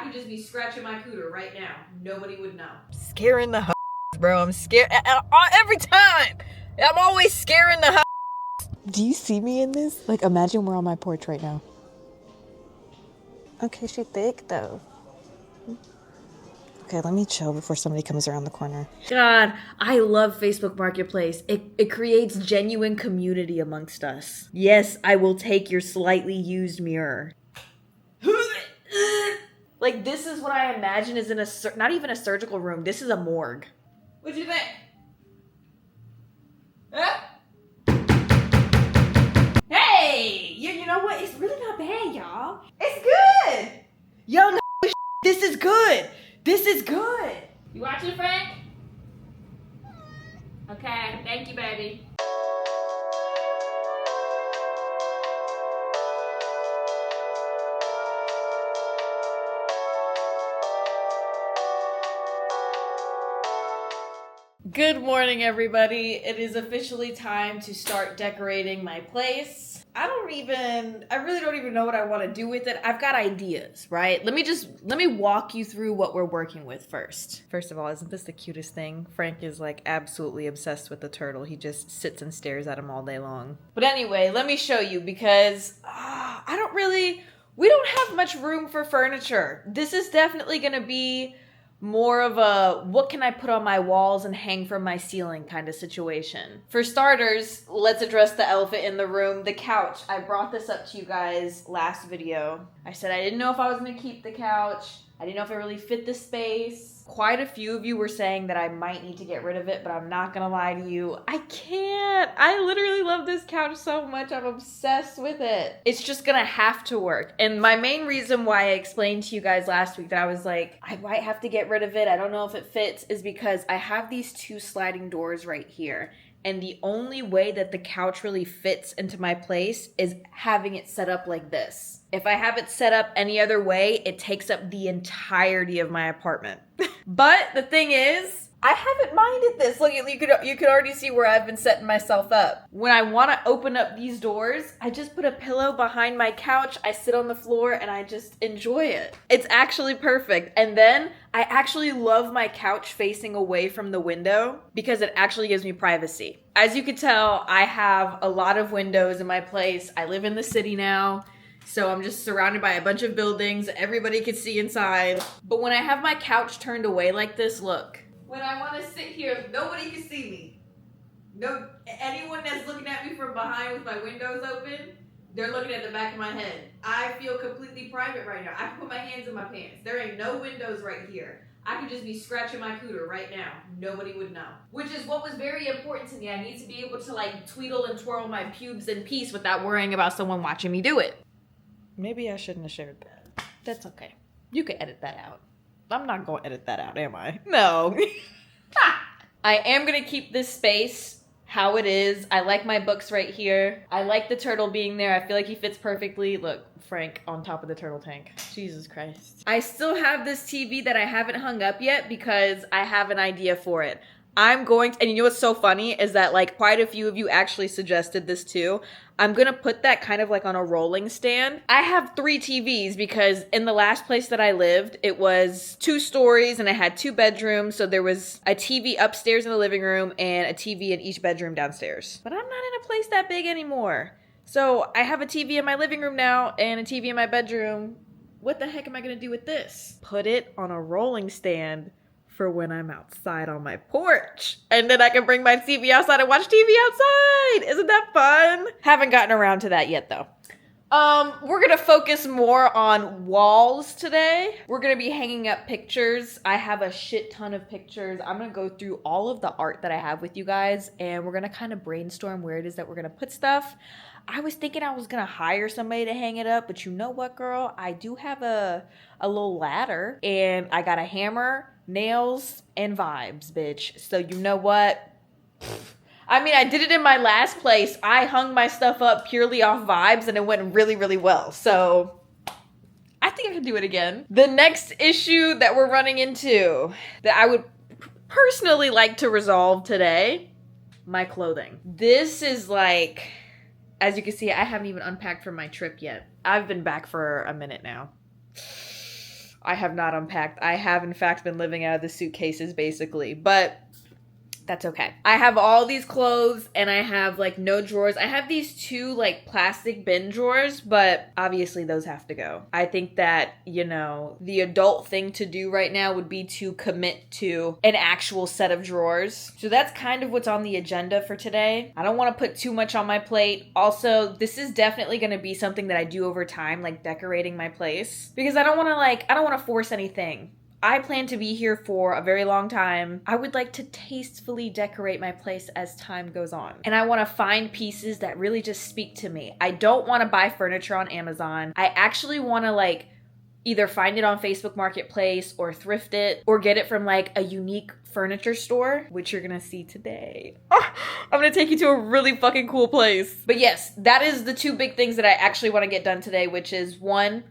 could just be scratching my cooter right now. Nobody would know. Scaring the bro. I'm scared every time. I'm always scaring the Do you see me in this? Like, imagine we're on my porch right now. Okay, she thick though. Okay, let me chill before somebody comes around the corner. God, I love Facebook Marketplace. It creates genuine community amongst us. Yes, I will take your slightly used mirror. Like, this is what I imagine is in not even a surgical room. This is a morgue. What'd you think? Huh? Hey! You know what? It's really not bad, y'all. It's good! Young this is good. This is good. You watching, Frank? Okay, thank you, baby. Good morning, everybody. It is officially time to start decorating my place. I really don't even know what I want to do with it. I've got ideas, right? Let me walk you through what we're working with first. First of all, isn't this the cutest thing? Frank is like absolutely obsessed with the turtle. He just sits and stares at him all day long. But anyway, let me show you because we don't have much room for furniture. This is definitely going to be more of a what can I put on my walls and hang from my ceiling kind of situation. For starters, let's address the elephant in the room, the couch. I brought this up to you guys last video. I said I didn't know if I was going to keep the couch. I didn't know if it really fit the space. Quite a few of you were saying that I might need to get rid of it, but I'm not gonna lie to you. I can't. I literally love this couch so much. I'm obsessed with it. It's just gonna have to work. And my main reason why I explained to you guys last week that I was like, I might have to get rid of it, I don't know if it fits, is because I have these two sliding doors right here. And the only way that the couch really fits into my place is having it set up like this. If I have it set up any other way, it takes up the entirety of my apartment. But the thing is, I haven't minded this. Look, you could already see where I've been setting myself up. When I want to open up these doors, I just put a pillow behind my couch, I sit on the floor, and I just enjoy it. It's actually perfect. And then I actually love my couch facing away from the window because it actually gives me privacy. As you can tell, I have a lot of windows in my place. I live in the city now. So I'm just surrounded by a bunch of buildings. Everybody can see inside. But when I have my couch turned away like this, look. When I want to sit here, nobody can see me. No, anyone that's looking at me from behind with my windows open, they're looking at the back of my head. I feel completely private right now. I can put my hands in my pants. There ain't no windows right here. I could just be scratching my cooter right now. Nobody would know. Which is what was very important to me. I need to be able to like tweedle and twirl my pubes in peace without worrying about someone watching me do it. Maybe I shouldn't have shared that. That's okay. You can edit that out. I'm not going to edit that out, am I? No. I am going to keep this space how it is. I like my books right here. I like the turtle being there. I feel like he fits perfectly. Look, Frank on top of the turtle tank. Jesus Christ. I still have this TV that I haven't hung up yet because I have an idea for it. I'm going to, and you know what's so funny is that like quite a few of you actually suggested this too. I'm going to put that kind of like on a rolling stand. I have 3 TVs because in the last place that I lived, it was 2 stories and I had 2 bedrooms. So there was a TV upstairs in the living room and a TV in each bedroom downstairs. But I'm not in a place that big anymore. So I have a TV in my living room now and a TV in my bedroom. What the heck am I going to do with this? Put it on a rolling stand for when I'm outside on my porch. And then I can bring my TV outside and watch TV outside. Isn't that fun? Haven't gotten around to that yet though. We're gonna focus more on walls today. We're gonna be hanging up pictures. I have a shit ton of pictures. I'm gonna go through all of the art that I have with you guys and we're gonna kind of brainstorm where it is that we're gonna put stuff. I was thinking I was gonna hire somebody to hang it up, but you know what, girl? I do have a little ladder and I got a hammer, nails, and vibes, bitch. So you know what? I mean, I did it in my last place. I hung my stuff up purely off vibes and it went really, really well. So I think I can do it again. The next issue that we're running into that I would personally like to resolve today, my clothing. This is like, as you can see, I haven't even unpacked from my trip yet. I've been back for a minute now. I have not unpacked. I have, in fact, been living out of the suitcases, basically. But that's okay. I have all these clothes and I have like no drawers. I have these two like plastic bin drawers, but obviously those have to go. I think that, you know, the adult thing to do right now would be to commit to an actual set of drawers. So that's kind of what's on the agenda for today. I don't want to put too much on my plate. Also, this is definitely going to be something that I do over time, like decorating my place, because I don't want to force anything. I plan to be here for a very long time. I would like to tastefully decorate my place as time goes on. And I want to find pieces that really just speak to me. I don't want to buy furniture on Amazon. I actually want to like either find it on Facebook Marketplace or thrift it or get it from like a unique furniture store, which you're gonna see today. Oh, I'm gonna take you to a really fucking cool place. But yes, that is the two big things that I actually want to get done today, which is one,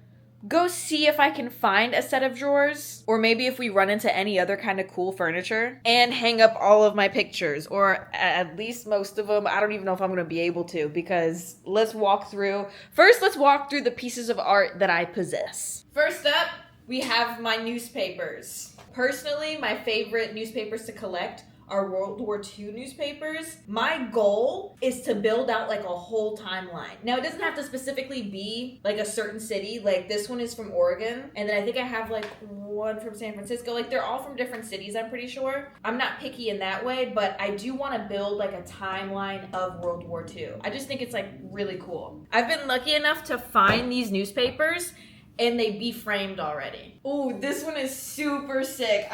go see if I can find a set of drawers, or maybe if we run into any other kind of cool furniture, and hang up all of my pictures, or at least most of them. I don't even know if I'm going to be able to, because let's walk through the pieces of art that I possess. First up, we have my newspapers. Personally, my favorite newspapers to collect are World War II newspapers. My goal is to build out like a whole timeline. Now, it doesn't have to specifically be like a certain city. Like this one is from Oregon. And then I think I have like one from San Francisco. Like they're all from different cities, I'm pretty sure. I'm not picky in that way, but I do want to build like a timeline of World War II. I just think it's like really cool. I've been lucky enough to find these newspapers and they be framed already. Ooh, this one is super sick.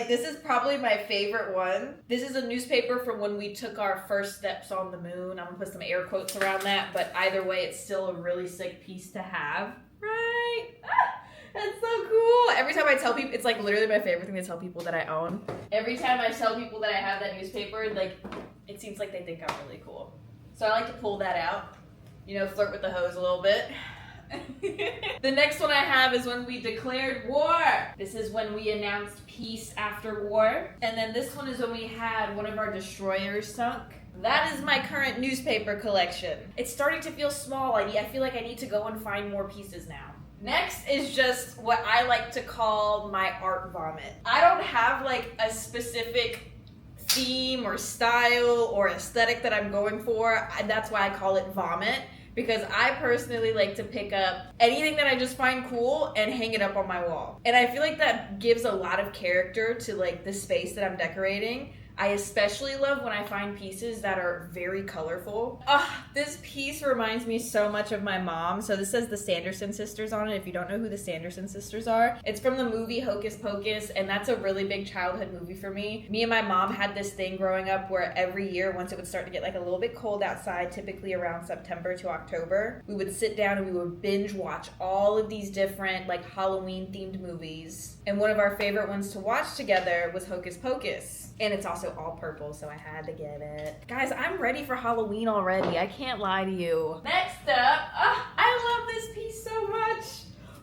This is probably my favorite one. This is a newspaper from when we took our first steps on the moon. I'm gonna put some air quotes around that, but either way, it's still a really sick piece to have, right? That's so cool. Every time I tell people, it's like literally my favorite thing to tell people that I own. Every time I tell people that I have that newspaper, like, it seems like they think I'm really cool. So I like to pull that out, you know, flirt with the hose a little bit. The next one I have is when we declared war. This is when we announced peace after war. And then this one is when we had one of our destroyers sunk. That is my current newspaper collection. It's starting to feel small. I feel like I need to go and find more pieces now. Next is just what I like to call my art vomit. I don't have like a specific theme or style or aesthetic that I'm going for. That's why I call it vomit. Because I personally like to pick up anything that I just find cool and hang it up on my wall. And I feel like that gives a lot of character to like the space that I'm decorating. I especially love when I find pieces that are very colorful. This piece reminds me so much of my mom. So this says the Sanderson sisters on it. If you don't know who the Sanderson sisters are, it's from the movie Hocus Pocus, and that's a really big childhood movie for me. Me and my mom had this thing growing up where every year, once it would start to get like a little bit cold outside, typically around September to October, we would sit down and we would binge watch all of these different like Halloween themed movies. And one of our favorite ones to watch together was Hocus Pocus. And it's also all purple, so I had to get it. Guys, I'm ready for Halloween already. I can't lie to you. Next up, I love this piece so much.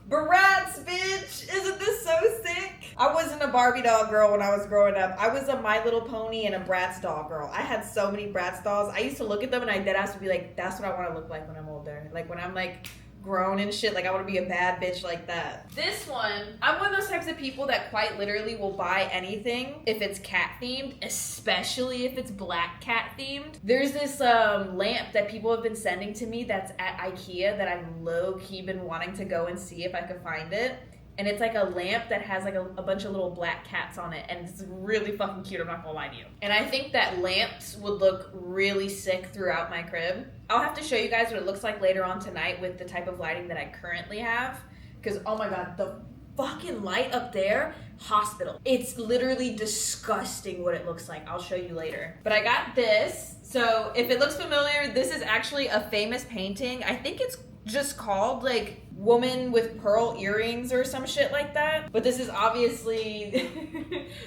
Bratz, bitch. Isn't this so sick? I wasn't a Barbie doll girl when I was growing up. I was a My Little Pony and a Bratz doll girl. I had so many Bratz dolls. I used to look at them and I deadass would be like, that's what I want to look like when I'm older. Like when I'm like grown and shit, like I want to be a bad bitch like that. This one, I'm one of those types of people that quite literally will buy anything if it's cat themed, especially if it's black cat themed. There's this lamp that people have been sending to me that's at IKEA that I've low-key been wanting to go and see if I could find it. And it's like a lamp that has like a bunch of little black cats on it. And it's really fucking cute, I'm not gonna lie to you. And I think that lamps would look really sick throughout my crib. I'll have to show you guys what it looks like later on tonight with the type of lighting that I currently have. Because, oh my god, the fucking light up there, hospital. It's literally disgusting what it looks like. I'll show you later. But I got this. So if it looks familiar, this is actually a famous painting. I think it's just called like Woman with Pearl Earrings or some shit like that. But this is obviously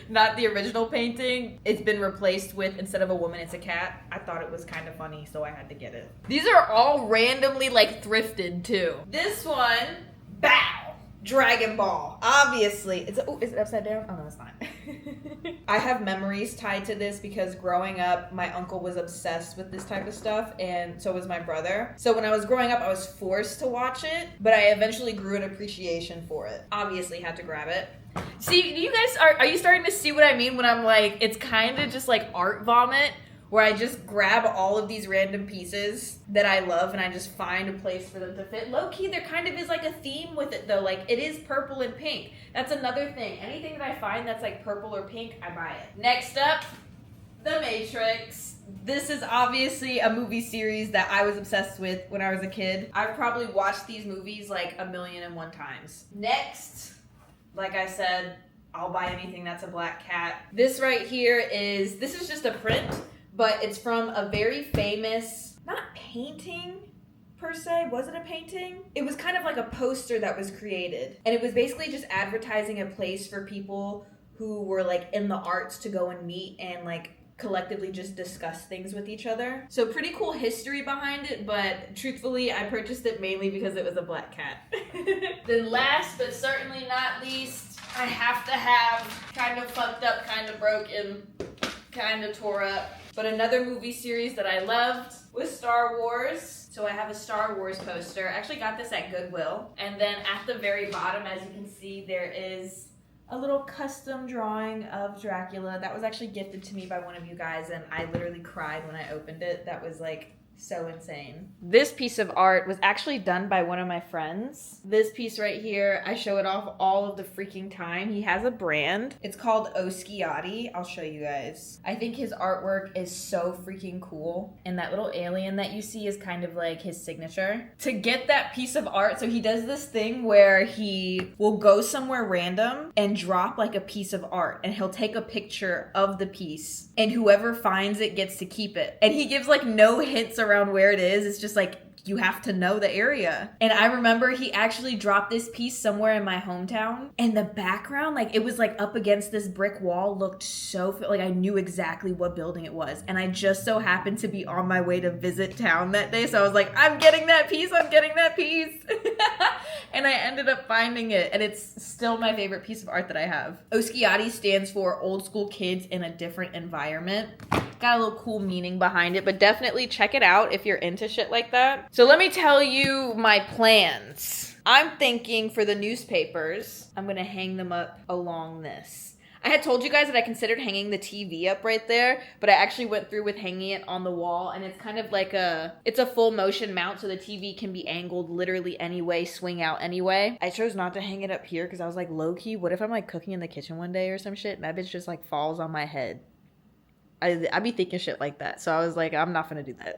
not the original painting. It's been replaced with, instead of a woman, it's a cat. I thought it was kind of funny, so I had to get it. These are all randomly like thrifted too. This one, bow. Dragon Ball. Obviously. Is it upside down? Oh, no, it's not. I have memories tied to this because growing up, my uncle was obsessed with this type of stuff, and so was my brother. So when I was growing up, I was forced to watch it, but I eventually grew an appreciation for it. Obviously had to grab it. See, you guys, are you starting to see what I mean when I'm like, it's kind of just like art vomit, where I just grab all of these random pieces that I love and I just find a place for them to fit. Low-key, there kind of is like a theme with it though. Like, it is purple and pink. That's another thing. Anything that I find that's like purple or pink, I buy it. Next up, The Matrix. This is obviously a movie series that I was obsessed with when I was a kid. I've probably watched these movies like 1,000,001 times. Next, like I said, I'll buy anything that's a black cat. This right here is just a print, but it's from a very famous, not painting per se. Was it a painting? It was kind of like a poster that was created. And it was basically just advertising a place for people who were like in the arts to go and meet and like collectively just discuss things with each other. So pretty cool history behind it, but truthfully, I purchased it mainly because it was a black cat. Then last but certainly not least, I have to have kind of fucked up, kind of broken, kind of tore up, but another movie series that I loved was Star Wars. So I have a Star Wars poster. I actually got this at Goodwill. And then at the very bottom, as you can see, there is a little custom drawing of Dracula that was actually gifted to me by one of you guys, and I literally cried when I opened it. That was like so insane. This piece of art was actually done by one of my friends. This piece right here, I show it off all of the freaking time. He has a brand. It's called Oskiati. I'll show you guys. I think his artwork is so freaking cool. And that little alien that you see is kind of like his signature. To get that piece of art, so he does this thing where he will go somewhere random and drop like a piece of art, and he'll take a picture of the piece, and whoever finds it gets to keep it. And he gives like no hints around where it is. It's just like, you have to know the area. And I remember he actually dropped this piece somewhere in my hometown, and the background, like it was like up against this brick wall, looked so like I knew exactly what building it was. And I just so happened to be on my way to visit town that day, so I was like, I'm getting that piece. And I ended up finding it, and it's still my favorite piece of art that I have. Oskiati stands for Old School Kids in a Different Environment. Got a little cool meaning behind it, but definitely check it out if you're into shit like that. So let me tell you my plans. I'm thinking for the newspapers, I'm gonna hang them up along this. I had told you guys that I considered hanging the TV up right there, but I actually went through with hanging it on the wall, and it's kind of like it's a full motion mount, so the TV can be angled literally any way, swing out anyway. I chose not to hang it up here because I was like, low key, what if I'm like cooking in the kitchen one day or some shit and that bitch just like falls on my head? I be thinking shit like that. So I was like, I'm not gonna do that.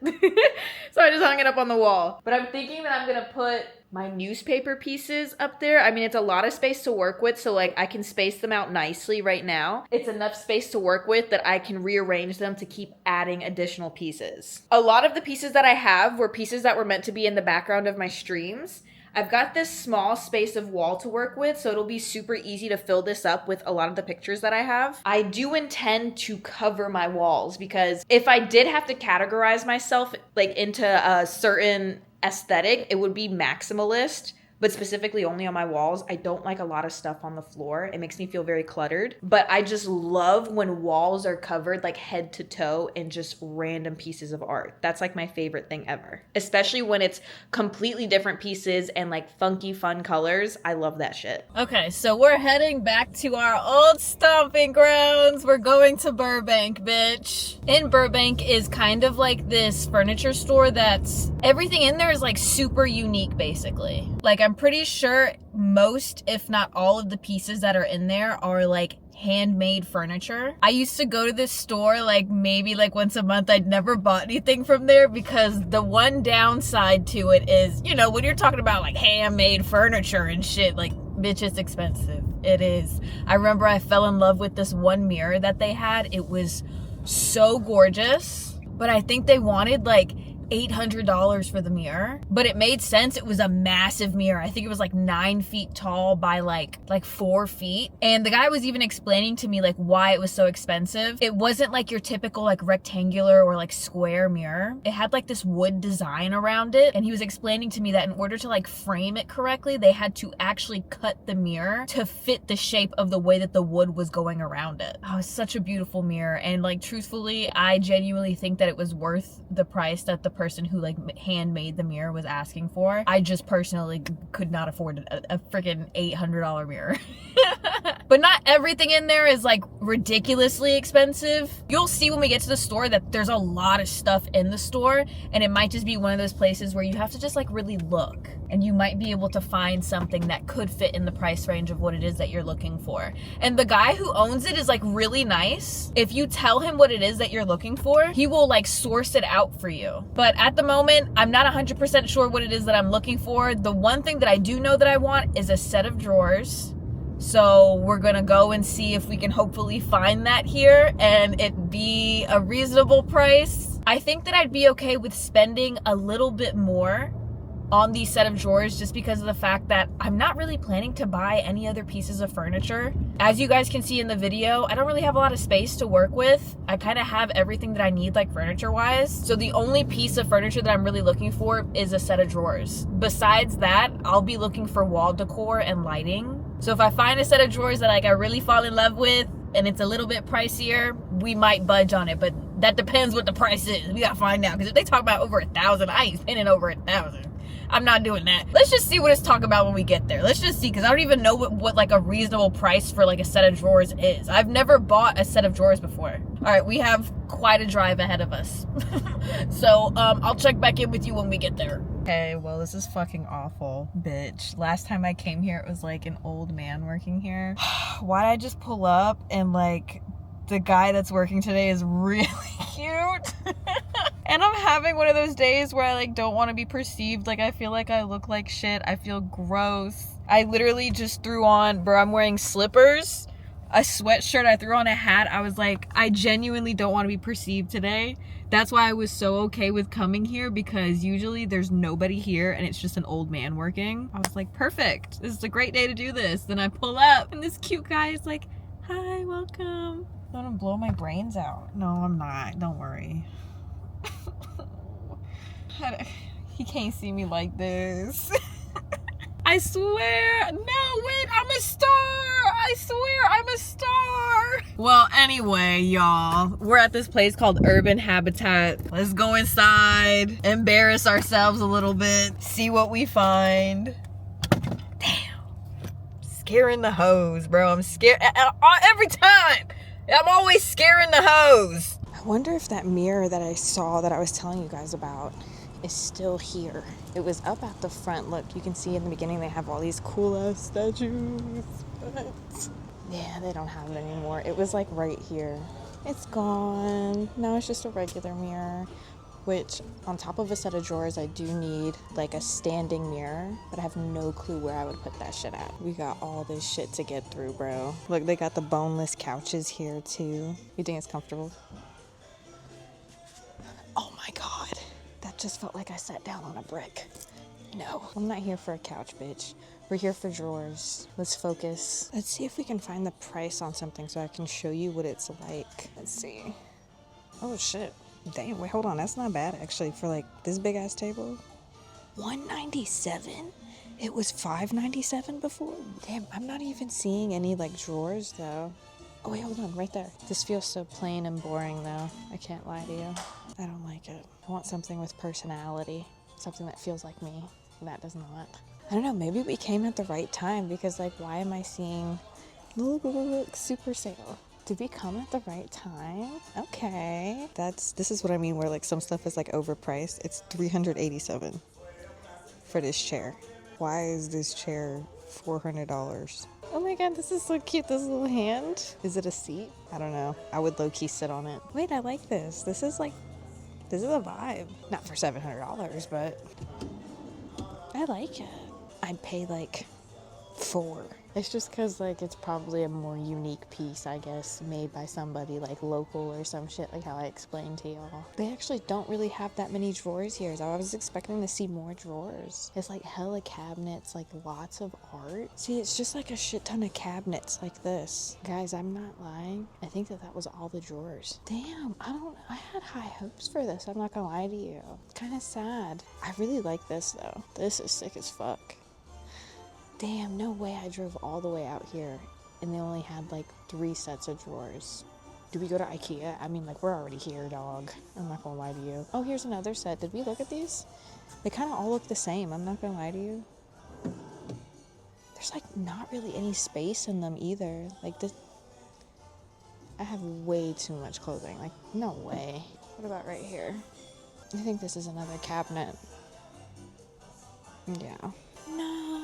So I just hung it up on the wall. But I'm thinking that I'm gonna put my newspaper pieces up there. I mean, it's a lot of space to work with, so like I can space them out nicely right now. It's enough space to work with that I can rearrange them to keep adding additional pieces. A lot of the pieces that I have were pieces that were meant to be in the background of my streams. I've got this small space of wall to work with, so it'll be super easy to fill this up with a lot of the pictures that I have. I do intend to cover my walls, because if I did have to categorize myself like into a certain aesthetic, it would be maximalist, but specifically only on my walls. I don't like a lot of stuff on the floor. It makes me feel very cluttered, but I just love when walls are covered like head to toe in just random pieces of art. That's like my favorite thing ever, especially when it's completely different pieces and like funky fun colors. I love that shit. Okay, so we're heading back to our old stomping grounds. We're going to Burbank, bitch. In Burbank is kind of like this furniture store that's everything in there is like super unique, basically. Like I'm pretty sure most, if not all of the pieces that are in there are like handmade furniture. I used to go to this store like maybe like once a month. I'd never bought anything from there because the one downside to it is, you know, when you're talking about like handmade furniture and shit, like bitch, it's expensive. It is. I remember I fell in love with this one mirror that they had. It was so gorgeous, but I think they wanted like $800 for the mirror, but it made sense. It was a massive mirror. I think it was like 9 feet tall by like 4 feet. And the guy was even explaining to me like why it was so expensive. It wasn't like your typical like rectangular or like square mirror. It had like this wood design around it. And he was explaining to me that in order to like frame it correctly, they had to actually cut the mirror to fit the shape of the way that the wood was going around it. Oh, it's such a beautiful mirror. And like truthfully, I genuinely think that it was worth the price that the person who like handmade the mirror was asking for. I just personally could not afford a freaking $800 mirror. But not everything in there is like ridiculously expensive. You'll see when we get to the store that there's a lot of stuff in the store, and it might just be one of those places where you have to just like really look, and you might be able to find something that could fit in the price range of what it is that you're looking for. And the guy who owns it is like really nice. If you tell him what it is that you're looking for, he will like source it out for you. But at the moment, I'm not 100% sure what it is that I'm looking for. The one thing that I do know that I want is a set of drawers. So we're gonna go and see if we can hopefully find that here and it be a reasonable price. I think that I'd be okay with spending a little bit more on these set of drawers just because of the fact that I'm not really planning to buy any other pieces of furniture. As you guys can see in the video, I don't really have a lot of space to work with. I kind of have everything that I need like furniture wise. So the only piece of furniture that I'm really looking for is a set of drawers. Besides that, I'll be looking for wall decor and lighting. So if I find a set of drawers that like I really fall in love with and it's a little bit pricier, we might budge on it, but that depends what the price is. We gotta find out, because if they talk about over $1,000, I ain't spending over $1,000. I'm not doing that. Let's just see what it's talking about when we get there. Let's just see, because I don't even know what like a reasonable price for like a set of drawers is. I've never bought a set of drawers before. All right, we have quite a drive ahead of us. So I'll check back in with you when we get there. Okay, well, this is fucking awful, bitch. Last time I came here, it was like an old man working here. Why'd I just pull up and like the guy that's working today is really cute. And I'm having one of those days where I like don't want to be perceived. Like I feel like I look like shit. I feel gross. I literally just threw on, bro, I'm wearing slippers, a sweatshirt, I threw on a hat. I was like, I genuinely don't want to be perceived today. That's why I was so okay with coming here, because usually there's nobody here and it's just an old man working. I was like, perfect. This is a great day to do this. Then I pull up and this cute guy is like, hi, welcome. I want to blow my brains out. No, I'm not. Don't worry. He can't see me like this. I swear. No, wait, I'm a star. I swear I'm a star. Well, anyway, y'all, we're at this place called Urban Habitat. Let's go inside, embarrass ourselves a little bit, see what we find. Damn. Scaring the hose, bro. I'm scared every time. I'm always scaring the hose. I wonder if that mirror that I saw that I was telling you guys about is still here. It was up at the front. Look, you can see in the beginning they have all these cool ass statues, but yeah, they don't have it anymore. It was like right here. It's gone. Now it's just a regular mirror, which on top of a set of drawers, I do need like a standing mirror, but I have no clue where I would put that shit at. We got all this shit to get through, bro. Look, they got the boneless couches here too. You think it's comfortable? Oh my God. That just felt like I sat down on a brick. No, I'm not here for a couch, bitch. We're here for drawers. Let's focus. Let's see if we can find the price on something so I can show you what it's like. Let's see. Oh shit. Damn, wait, hold on. That's not bad actually for like this big ass table. $197? It was $597 before? Damn, I'm not even seeing any like drawers though. Oh wait, hold on, right there. This feels so plain and boring though. I can't lie to you. I don't like it. I want something with personality. Something that feels like me. That does not. I don't know, maybe we came at the right time, because like why am I seeing look, super sale? Did we come at the right time? Okay. This is what I mean where like some stuff is like overpriced. It's $387 for this chair. Why is this chair $400? Oh my God, this is so cute, this little hand. Is it a seat? I don't know. I would low-key sit on it. Wait, I like this. This is a vibe. Not for $700, but I like it. I'd pay like $4 It's just because, like, it's probably a more unique piece, I guess, made by somebody, like, local or some shit, like how I explained to y'all. They actually don't really have that many drawers here, so I was expecting to see more drawers. It's, like, hella cabinets, like, lots of art. See, it's just, like, a shit ton of cabinets like this. Guys, I'm not lying. I think that was all the drawers. Damn, I had high hopes for this, I'm not gonna lie to you. Kind of sad. I really like this, though. This is sick as fuck. Damn, no way I drove all the way out here and they only had like 3 sets of drawers. Do we go to IKEA? I mean, like, we're already here, dog. I'm not gonna lie to you. Oh, here's another set. Did we look at these? They kind of all look the same. I'm not gonna lie to you. There's like not really any space in them either. Like this, I have way too much clothing. Like, no way. What about right here? I think this is another cabinet. Yeah. No.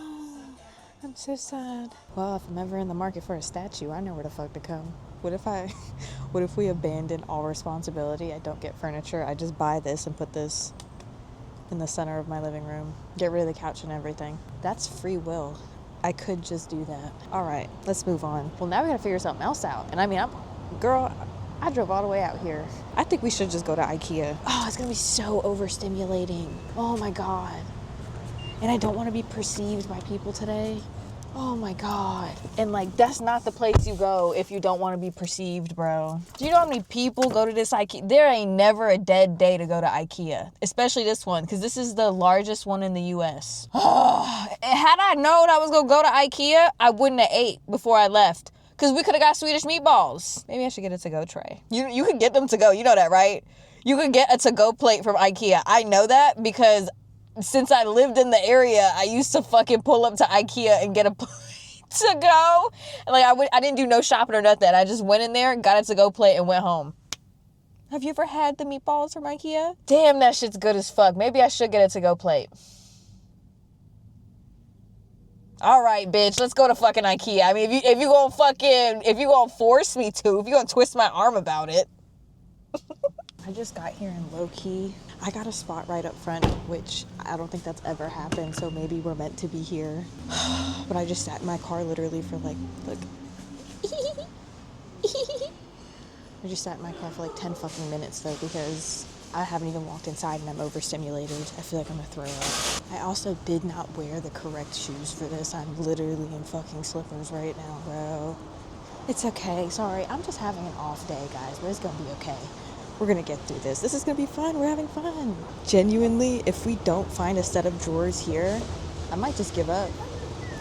I'm so sad. Well, if I'm ever in the market for a statue, I know where the fuck to come. What if we abandon all responsibility? I don't get furniture. I just buy this and put this in the center of my living room. Get rid of the couch and everything. That's free will. I could just do that. All right, let's move on. Well, now we gotta figure something else out. And I mean, I drove all the way out here. I think we should just go to IKEA. Oh, it's gonna be so overstimulating. Oh my God. And I don't want to be perceived by people today. Oh my God. And like, that's not the place you go if you don't want to be perceived, bro. Do you know how many people go to this IKEA? There ain't never a dead day to go to IKEA, especially this one, because this is the largest one in the US. Had I known I was going to go to IKEA, I wouldn't have ate before I left, because we could have got Swedish meatballs. Maybe I should get a to-go tray. You can get them to go. You know that, right? You can get a to-go plate from IKEA. I know that because since I lived in the area, I used to fucking pull up to IKEA and get a plate to go. And like, I didn't do no shopping or nothing. I just went in there, got a to-go plate, and went home. Have you ever had the meatballs from IKEA? Damn, that shit's good as fuck. Maybe I should get a to-go plate. All right, bitch, let's go to fucking IKEA. I mean, if you gonna force me to, if you gonna twist my arm about it. I just got here in low key. I got a spot right up front, which I don't think that's ever happened, so maybe we're meant to be here. But I just sat in my car literally for like, look. I just sat in my car for like 10 fucking minutes though, because I haven't even walked inside and I'm overstimulated. I feel like I'm gonna throw up. I also did not wear the correct shoes for this. I'm literally in fucking slippers right now, bro. It's okay, sorry. I'm just having an off day, guys, but it's gonna be okay. We're gonna get through this. This is gonna be fun. We're having fun. Genuinely, if we don't find a set of drawers here, I might just give up.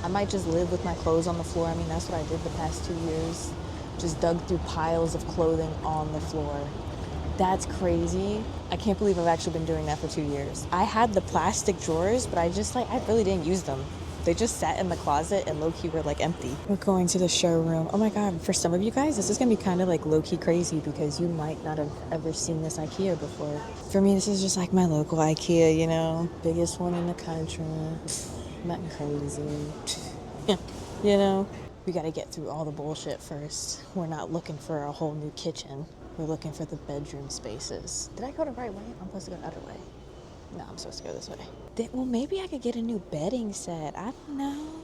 I might just live with my clothes on the floor. I mean, that's what I did the past 2 years. Just dug through piles of clothing on the floor. That's crazy. I can't believe I've actually been doing that for 2 years. I had the plastic drawers, but I really didn't use them. They just sat in the closet and low-key were like empty. We're going to the showroom. Oh my God, for some of you guys, this is gonna be kind of like low-key crazy because you might not have ever seen this IKEA before. For me, this is just like my local IKEA, you know, biggest one in the country. Nothing crazy. You know, we gotta get through all the bullshit first. We're not looking for a whole new kitchen. We're looking for the bedroom spaces. Did I go the right way? I'm supposed to go the other way. No, I'm supposed to go this way. Well, maybe I could get a new bedding set. I don't know.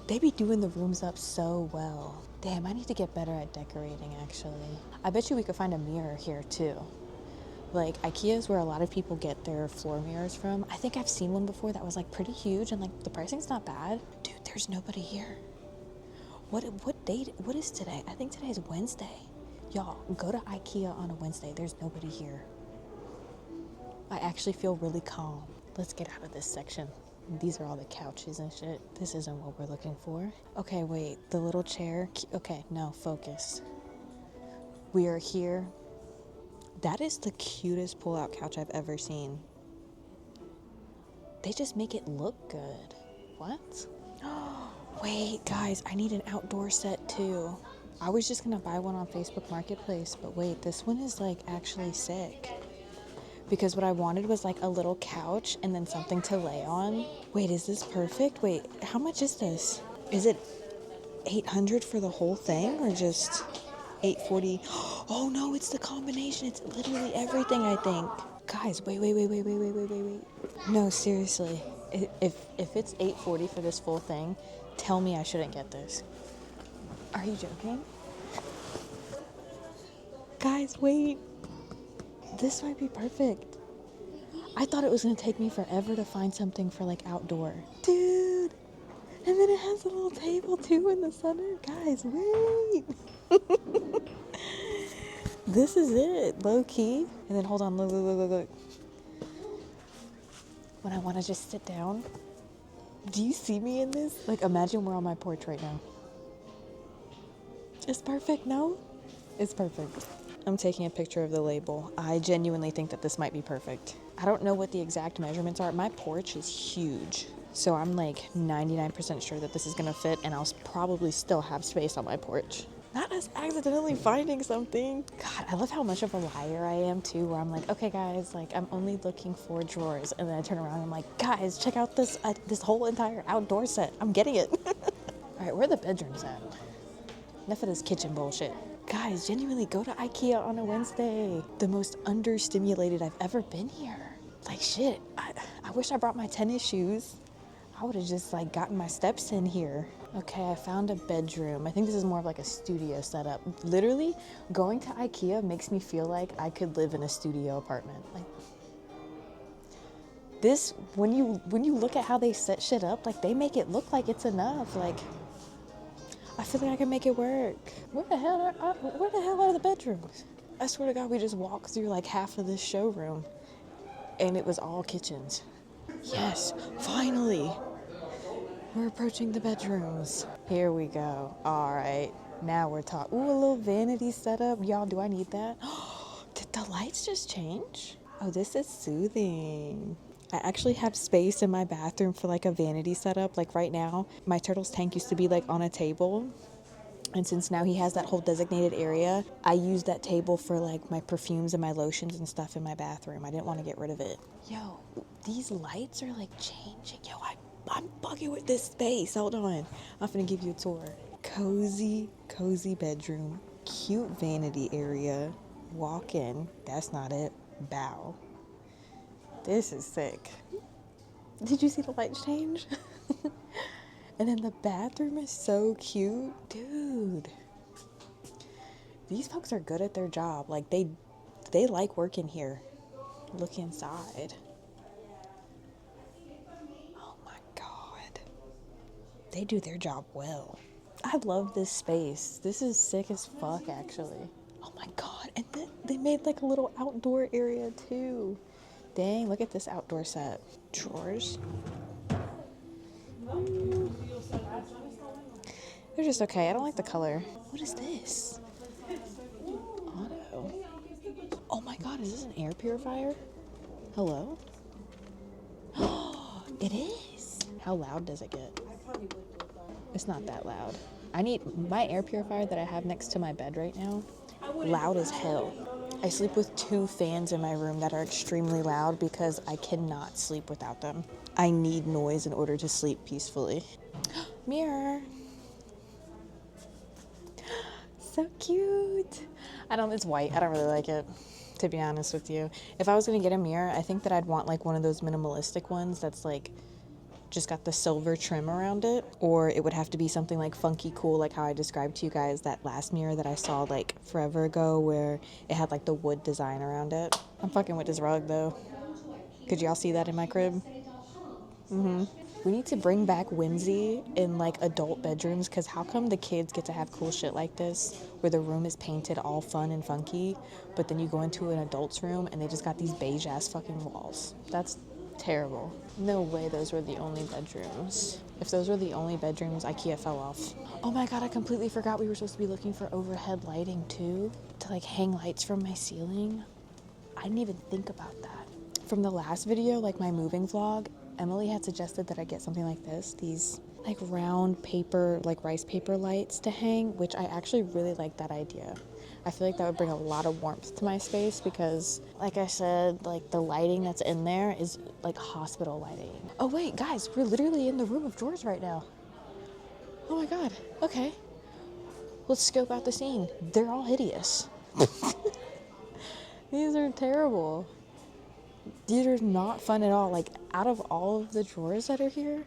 They be doing the rooms up so well. Damn, I need to get better at decorating, actually. I bet you we could find a mirror here, too. Like, IKEA is where a lot of people get their floor mirrors from. I think I've seen one before that was, like, pretty huge, and, like, the pricing's not bad. Dude, there's nobody here. What date? What is today? I think today is Wednesday. Y'all, go to IKEA on a Wednesday. There's nobody here. I actually feel really calm. Let's get out of this section. These are all the couches and shit. This isn't what we're looking for. Okay, wait, the little chair. Okay, no, focus. We are here. That is the cutest pull-out couch I've ever seen. They just make it look good. What? Wait, guys, I need an outdoor set too. I was just gonna buy one on Facebook Marketplace, but wait, this one is like actually sick. Because what I wanted was like a little couch and then something to lay on. Wait, is this perfect? Wait, how much is this? Is it $800 for the whole thing or just $840? Oh no, it's the combination. It's literally everything, I think. Guys, wait. No, seriously. If it's 8:40 for this full thing, tell me I shouldn't get this. Are you joking? Guys, wait. This might be perfect. I thought it was gonna take me forever to find something for like outdoor. Dude! And then it has a little table too in the center. Guys, wait! This is it, low key. And then hold on, look. When I wanna just sit down. Do you see me in this? Like, imagine we're on my porch right now. It's perfect, no? It's perfect. I'm taking a picture of the label. I genuinely think that this might be perfect. I don't know what the exact measurements are. My porch is huge. So I'm like 99% sure that this is gonna fit, and I'll probably still have space on my porch. Not us accidentally finding something. God, I love how much of a liar I am too, where I'm like, okay guys, like I'm only looking for drawers. And then I turn around and I'm like, guys, check out this whole entire outdoor set. I'm getting it. All right, where are the bedrooms at? Enough of this kitchen bullshit. Guys, genuinely go to IKEA on a Wednesday. The most understimulated I've ever been here. Like shit, I wish I brought my tennis shoes. I would have just like gotten my steps in here. Okay, I found a bedroom. I think this is more of like a studio setup. Literally, going to IKEA makes me feel like I could live in a studio apartment. Like this, when you look at how they set shit up, like they make it look like it's enough. Like I feel like I can make it work. Where the hell are the bedrooms? I swear to God, we just walked through like half of this showroom and it was all kitchens. Yes, finally. We're approaching the bedrooms. Here we go. All right, now we're talking. Ooh, a little vanity setup. Y'all, do I need that? Did the lights just change? Oh, this is soothing. I actually have space in my bathroom for like a vanity setup. Like right now, my turtle's tank used to be like on a table. And since now he has that whole designated area, I use that table for like my perfumes and my lotions and stuff in my bathroom. I didn't want to get rid of it. Yo, these lights are like changing. Yo, I'm bugging with this space. Hold on. I'm gonna give you a tour. Cozy bedroom. Cute vanity area. Walk in. That's not it. Bow. This is sick. Did you see the lights change? And then the bathroom is so cute. Dude. These folks are good at their job. Like they like working here. Look inside. Oh my God. They do their job well. I love this space. This is sick as fuck, actually. Oh my God. And then they made like a little outdoor area too. Dang, look at this outdoor set. Drawers. They're just okay. I don't like the color. What is this? Auto. Oh my God, is this an air purifier? Hello? It is. How loud does it get? It's not that loud. I need my air purifier that I have next to my bed right now. Loud as hell. I sleep with 2 fans in my room that are extremely loud because I cannot sleep without them. I need noise in order to sleep peacefully. Mirror. So cute. It's white. I don't really like it, to be honest with you. If I was gonna get a mirror, I think that I'd want like one of those minimalistic ones that's like just got the silver trim around it, or it would have to be something like funky cool, like how I described to you guys that last mirror that I saw like forever ago where it had like the wood design around it. I'm fucking with this rug though. Could y'all see that in my crib? We need to bring back whimsy in like adult bedrooms, because how come the kids get to have cool shit like this where the room is painted all fun and funky, but then you go into an adult's room and they just got these beige ass fucking walls? That's terrible. No way those were the only bedrooms. If those were the only bedrooms, IKEA fell off. Oh my God, I completely forgot we were supposed to be looking for overhead lighting too, to like hang lights from my ceiling. I didn't even think about that. From the last video, like my moving vlog, Emily had suggested that I get something like this, these like round paper, like rice paper lights to hang, which I actually really like that idea. I feel like that would bring a lot of warmth to my space because, like I said, like the lighting that's in there is like hospital lighting. Oh wait, guys, we're literally in the room of drawers right now. Oh my God, okay. Let's scope out the scene. They're all hideous. These are terrible. These are not fun at all. Like, out of all of the drawers that are here,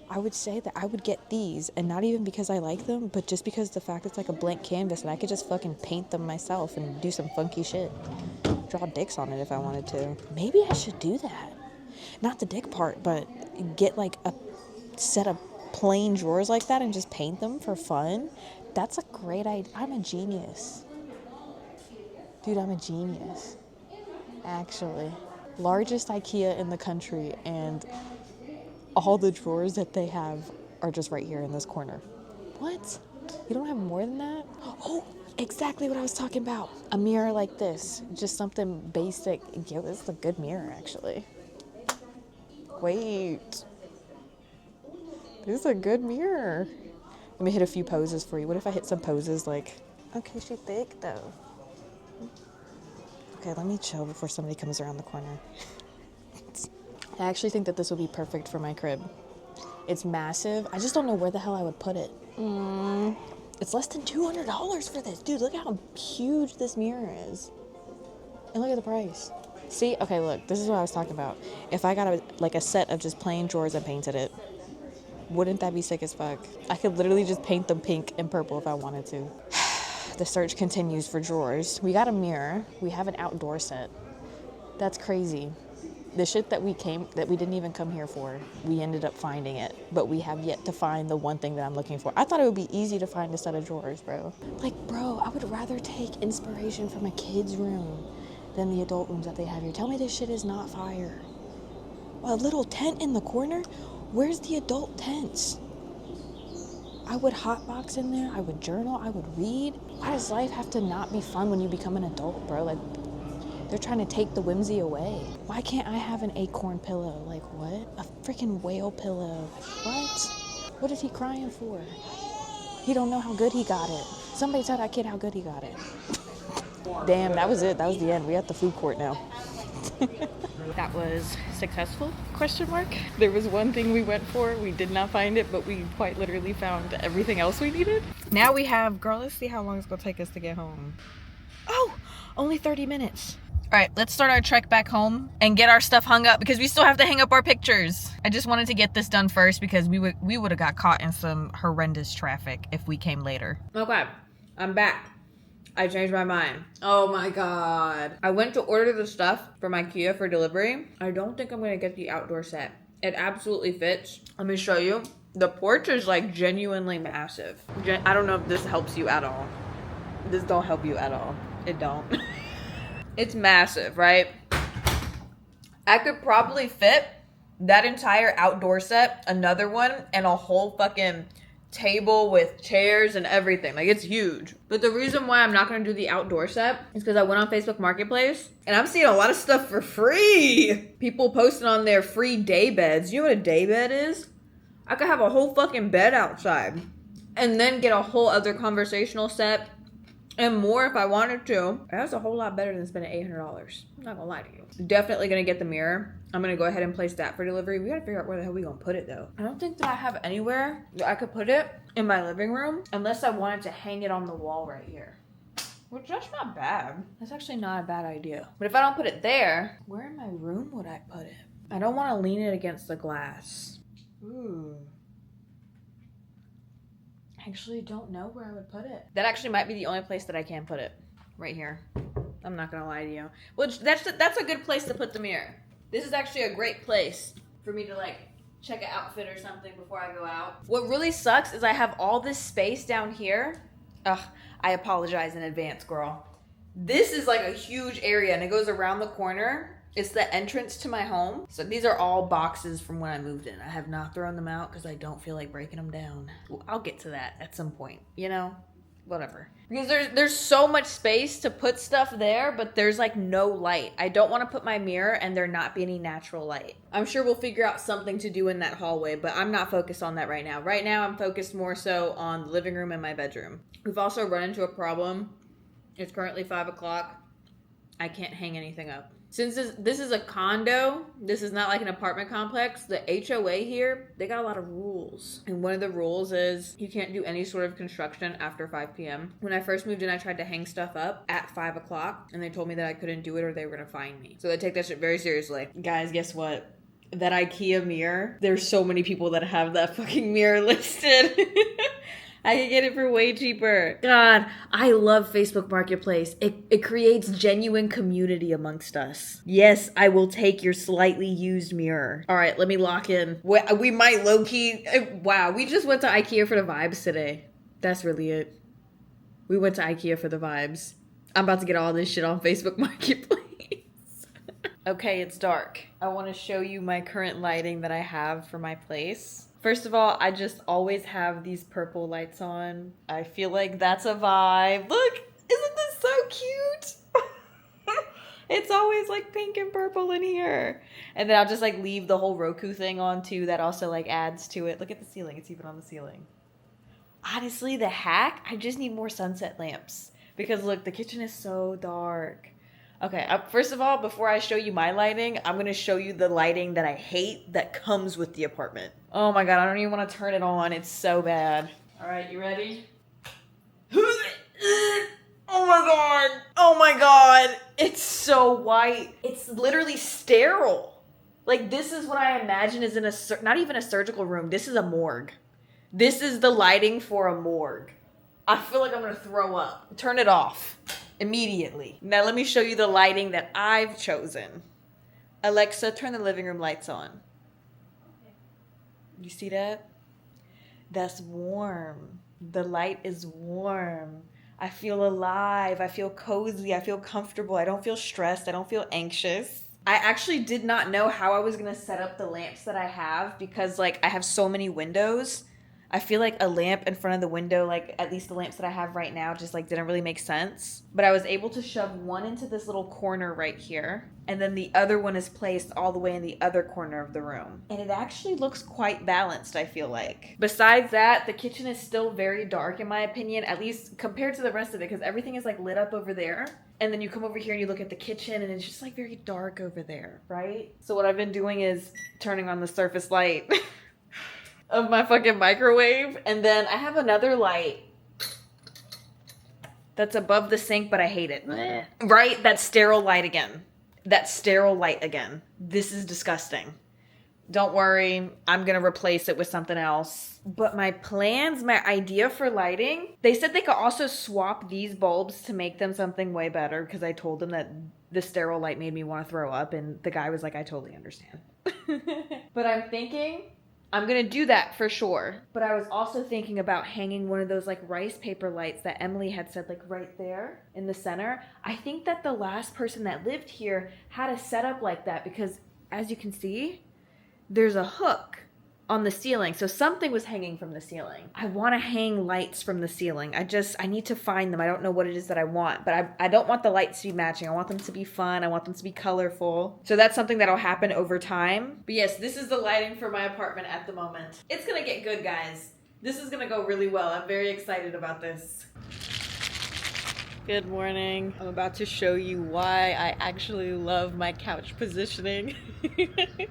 I would say that I would get these, and not even because I like them, but just because the fact it's like a blank canvas and I could just fucking paint them myself and do some funky shit. Draw dicks on it if I wanted to. Maybe I should do that. Not the dick part, but get like a set of plain drawers like that and just paint them for fun. That's a great idea. I'm a genius. Dude, I'm a genius. Actually. Largest IKEA in the country, and all the drawers that they have are just right here in this corner. What? You don't have more than that? Oh, exactly what I was talking about. A mirror like this. Just something basic. Yeah, this is a good mirror, actually. Wait. This is a good mirror. Let me hit a few poses for you. What if I hit some poses like, okay, she thick though. Okay, let me chill before somebody comes around the corner. I actually think that this would be perfect for my crib. It's massive. I just don't know where the hell I would put it. It's less than $200 for this. Dude, look how huge this mirror is. And look at the price. See? Okay, look. This is what I was talking about. If I got a set of just plain drawers and painted it, wouldn't that be sick as fuck? I could literally just paint them pink and purple if I wanted to. The search continues for drawers. We got a mirror. We have an outdoor set. That's crazy. The shit that we didn't even come here for, we ended up finding it. But we have yet to find the one thing that I'm looking for. I thought it would be easy to find a set of drawers, bro. Like, bro, I would rather take inspiration from a kid's room than the adult rooms that they have here. Tell me this shit is not fire. A little tent in the corner? Where's the adult tents? I would hotbox in there. I would journal. I would read. Why does life have to not be fun when you become an adult, bro? Like, they're trying to take the whimsy away. Why can't I have an acorn pillow? Like, what? A freaking whale pillow. What? What is he crying for? He don't know how good he got it. Somebody tell that kid how good he got it. Damn, that was it. That was the end. We at the food court now. That was successful? Question mark. There was one thing we went for. We did not find it, but we quite literally found everything else we needed. Now we have, girl, let's see how long it's gonna take us to get home. Oh, only 30 minutes. All right, let's start our trek back home and get our stuff hung up because we still have to hang up our pictures. I just wanted to get this done first because we would have got caught in some horrendous traffic if we came later. Okay, I'm back. I changed my mind. Oh my god. I went to order the stuff from IKEA for delivery. I don't think I'm gonna get the outdoor set. It absolutely fits. Let me show you. The porch is like genuinely massive. I don't know if this helps you at all. This don't help you at all. It don't. It's massive, right? I could probably fit that entire outdoor set, another one, and a whole fucking table with chairs and everything. Like, it's huge. But the reason why I'm not gonna do the outdoor set is because I went on Facebook Marketplace and I'm seeing a lot of stuff for free. People posting on their free day beds. You know what a day bed is? I could have a whole fucking bed outside and then get a whole other conversational set and more if I wanted to. That's a whole lot better than spending $800. I'm not gonna lie to you. Definitely gonna get the mirror. I'm gonna go ahead and place that for delivery. We gotta figure out where the hell we gonna put it though. I don't think that I have anywhere that I could put it in my living room unless I wanted to hang it on the wall right here. Which that's not bad. That's actually not a bad idea. But if I don't put it there, where in my room would I put it? I don't wanna lean it against the glass. Ooh. I actually don't know where I would put it. That actually might be the only place that I can put it. Right here. I'm not gonna lie to you. Which that's a good place to put the mirror. This is actually a great place for me to like check an outfit or something before I go out. What really sucks is I have all this space down here. Ugh, I apologize in advance, girl. This is like a huge area and it goes around the corner. It's the entrance to my home. So these are all boxes from when I moved in. I have not thrown them out because I don't feel like breaking them down. Well, I'll get to that at some point, you know? Whatever. Because there's so much space to put stuff there, but there's like no light. I don't want to put my mirror and there not be any natural light. I'm sure we'll figure out something to do in that hallway, but I'm not focused on that right now. Right now, I'm focused more so on the living room and my bedroom. We've also run into a problem. It's currently 5 o'clock. I can't hang anything up. Since this is a condo, this is not like an apartment complex, the HOA here, they got a lot of rules. And one of the rules is you can't do any sort of construction after 5 p.m. When I first moved in, I tried to hang stuff up at 5 o'clock and they told me that I couldn't do it or they were gonna fine me. So they take that shit very seriously. Guys, guess what? That IKEA mirror, there's so many people that have that fucking mirror listed. I could get it for way cheaper. God, I love Facebook Marketplace. It creates genuine community amongst us. Yes, I will take your slightly used mirror. All right, let me lock in. We might low-key... Wow, we just went to IKEA for the vibes today. That's really it. We went to IKEA for the vibes. I'm about to get all this shit on Facebook Marketplace. Okay, it's dark. I want to show you my current lighting that I have for my place. First of all, I just always have these purple lights on. I feel like that's a vibe. Look, isn't this so cute? It's always like pink and purple in here. And then I'll just like leave the whole Roku thing on too. That also like adds to it. Look at the ceiling. It's even on the ceiling. Honestly, the hack, I just need more sunset lamps. Because look, the kitchen is so dark. Okay, first of all, before I show you my lighting, I'm going to show you the lighting that I hate that comes with the apartment. Oh my god, I don't even want to turn it on. It's so bad. All right, you ready? Oh my god. Oh my god. It's so white. It's literally sterile. Like, this is what I imagine is in a, not even a surgical room. This is a morgue. This is the lighting for a morgue. I feel like I'm going to throw up. Turn it off. Immediately. Now let me show you the lighting that I've chosen. Alexa, turn the living room lights on. Okay. You see that? That's warm. The light is warm. I feel alive. I feel cozy. I feel comfortable. I don't feel stressed. I don't feel anxious. I actually did not know how I was going to set up the lamps that I have because like I have so many windows. I feel like a lamp in front of the window, like at least the lamps that I have right now, just like didn't really make sense. But I was able to shove one into this little corner right here. And then the other one is placed all the way in the other corner of the room. And it actually looks quite balanced, I feel like. Besides that, the kitchen is still very dark in my opinion, at least compared to the rest of it, because everything is like lit up over there. And then you come over here and you look at the kitchen and it's just like very dark over there, right? So what I've been doing is turning on the surface light of my fucking microwave. And then I have another light that's above the sink, but I hate it. Right? That sterile light again. That sterile light again. This is disgusting. Don't worry, I'm gonna replace it with something else. But my plans, my idea for lighting, they said they could also swap these bulbs to make them something way better because I told them that the sterile light made me want to throw up and the guy was like, I totally understand. But I'm thinking I'm gonna do that for sure. But I was also thinking about hanging one of those like rice paper lights that Emily had said like right there in the center. I think that the last person that lived here had a setup like that because as you can see, there's a hook on the ceiling. So something was hanging from the ceiling. I want to hang lights from the ceiling. I need to find them. I don't know what it is that I want, but I don't want the lights to be matching. I want them to be fun. I want them to be colorful. So that's something that'll happen over time. But yes, this is the lighting for my apartment at the moment. It's going to get good, guys. This is going to go really well. I'm very excited about this. Good morning. I'm about to show you why I actually love my couch positioning.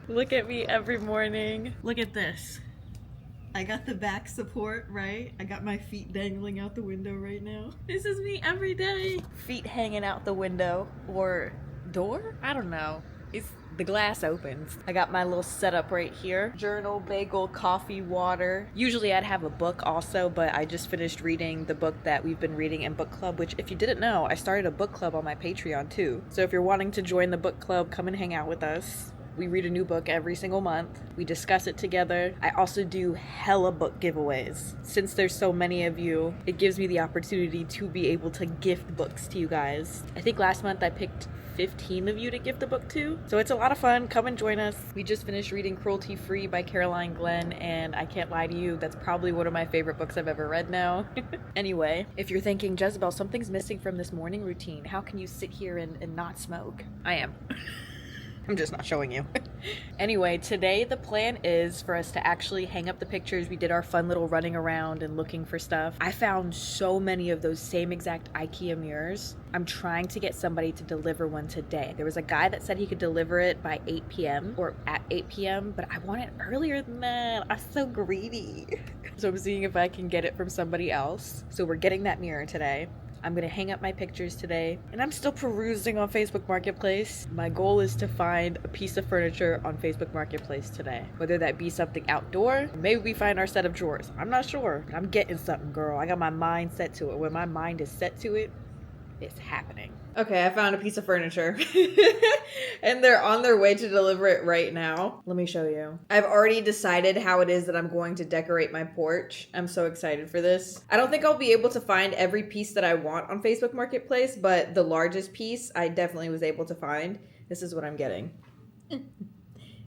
Look at me every morning. Look at this. I got the back support, right? I got my feet dangling out the window right now. This is me every day. Feet hanging out the window or door? I don't know. The glass opens. I got my little setup right here. Journal, bagel, coffee, water. Usually I'd have a book also, but I just finished reading the book that we've been reading in book club, which if you didn't know, I started a book club on my Patreon too. So if you're wanting to join the book club, come and hang out with us. We read a new book every single month. We discuss it together. I also do hella book giveaways. Since there's so many of you, it gives me the opportunity to be able to gift books to you guys. I think last month I picked 15 of you to gift a book to. So it's a lot of fun. Come and join us. We just finished reading Cruelty Free by Caroline Glenn, and I can't lie to you, that's probably one of my favorite books I've ever read now. Anyway, if you're thinking, Jezebel, something's missing from this morning routine, how can you sit here and not smoke? I am. I'm just not showing you. Anyway, today the plan is for us to actually hang up the pictures. We did our fun little running around and looking for stuff. I found so many of those same exact IKEA mirrors. I'm trying to get somebody to deliver one today. There was a guy that said he could deliver it by 8 p.m. or at 8 p.m., but I want it earlier than that. I'm so greedy. So I'm seeing if I can get it from somebody else. So we're getting that mirror today. I'm gonna hang up my pictures today, and I'm still perusing on Facebook Marketplace. My goal is to find a piece of furniture on Facebook Marketplace today, whether that be something outdoor, maybe we find our set of drawers. I'm not sure. I'm getting something, girl. I got my mind set to it. When my mind is set to it, it's happening. Okay, I found a piece of furniture and they're on their way to deliver it right now. Let me show you. I've already decided how it is that I'm going to decorate my porch. I'm so excited for this. I don't think I'll be able to find every piece that I want on Facebook Marketplace, but the largest piece I definitely was able to find. This is what I'm getting.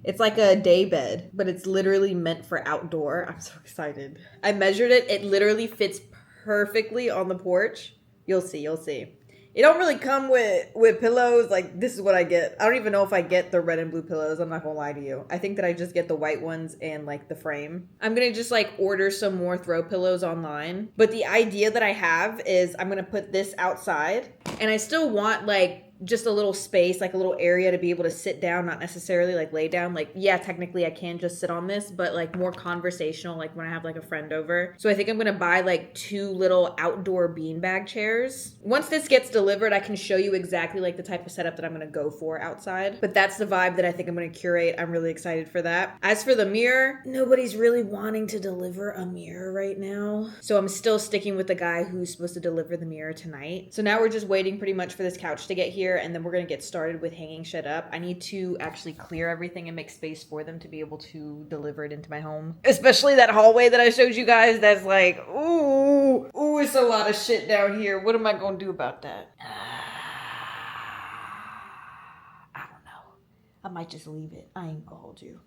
It's like a day bed, but it's literally meant for outdoor. I'm so excited. I measured it. It literally fits perfectly on the porch. You'll see, you'll see. It don't really come with pillows. Like, this is what I get. I don't even know if I get the red and blue pillows. I'm not gonna lie to you. I think that I just get the white ones and like the frame. I'm gonna just like order some more throw pillows online. But the idea that I have is I'm gonna put this outside, and I still want like just a little space, like a little area to be able to sit down, not necessarily like lay down. Like, yeah, technically I can just sit on this, but like more conversational, like when I have like a friend over. So I think I'm gonna buy like 2 little outdoor beanbag chairs. Once this gets delivered, I can show you exactly like the type of setup that I'm gonna go for outside. But that's the vibe that I think I'm gonna curate. I'm really excited for that. As for the mirror, nobody's really wanting to deliver a mirror right now. So I'm still sticking with the guy who's supposed to deliver the mirror tonight. So now we're just waiting pretty much for this couch to get here, and then we're gonna get started with hanging shit up. I need to actually clear everything and make space for them to be able to deliver it into my home. Especially that hallway that I showed you guys. That's like, ooh, it's a lot of shit down here. What am I gonna do about that? I don't know. I might just leave it. I ain't gonna hold you.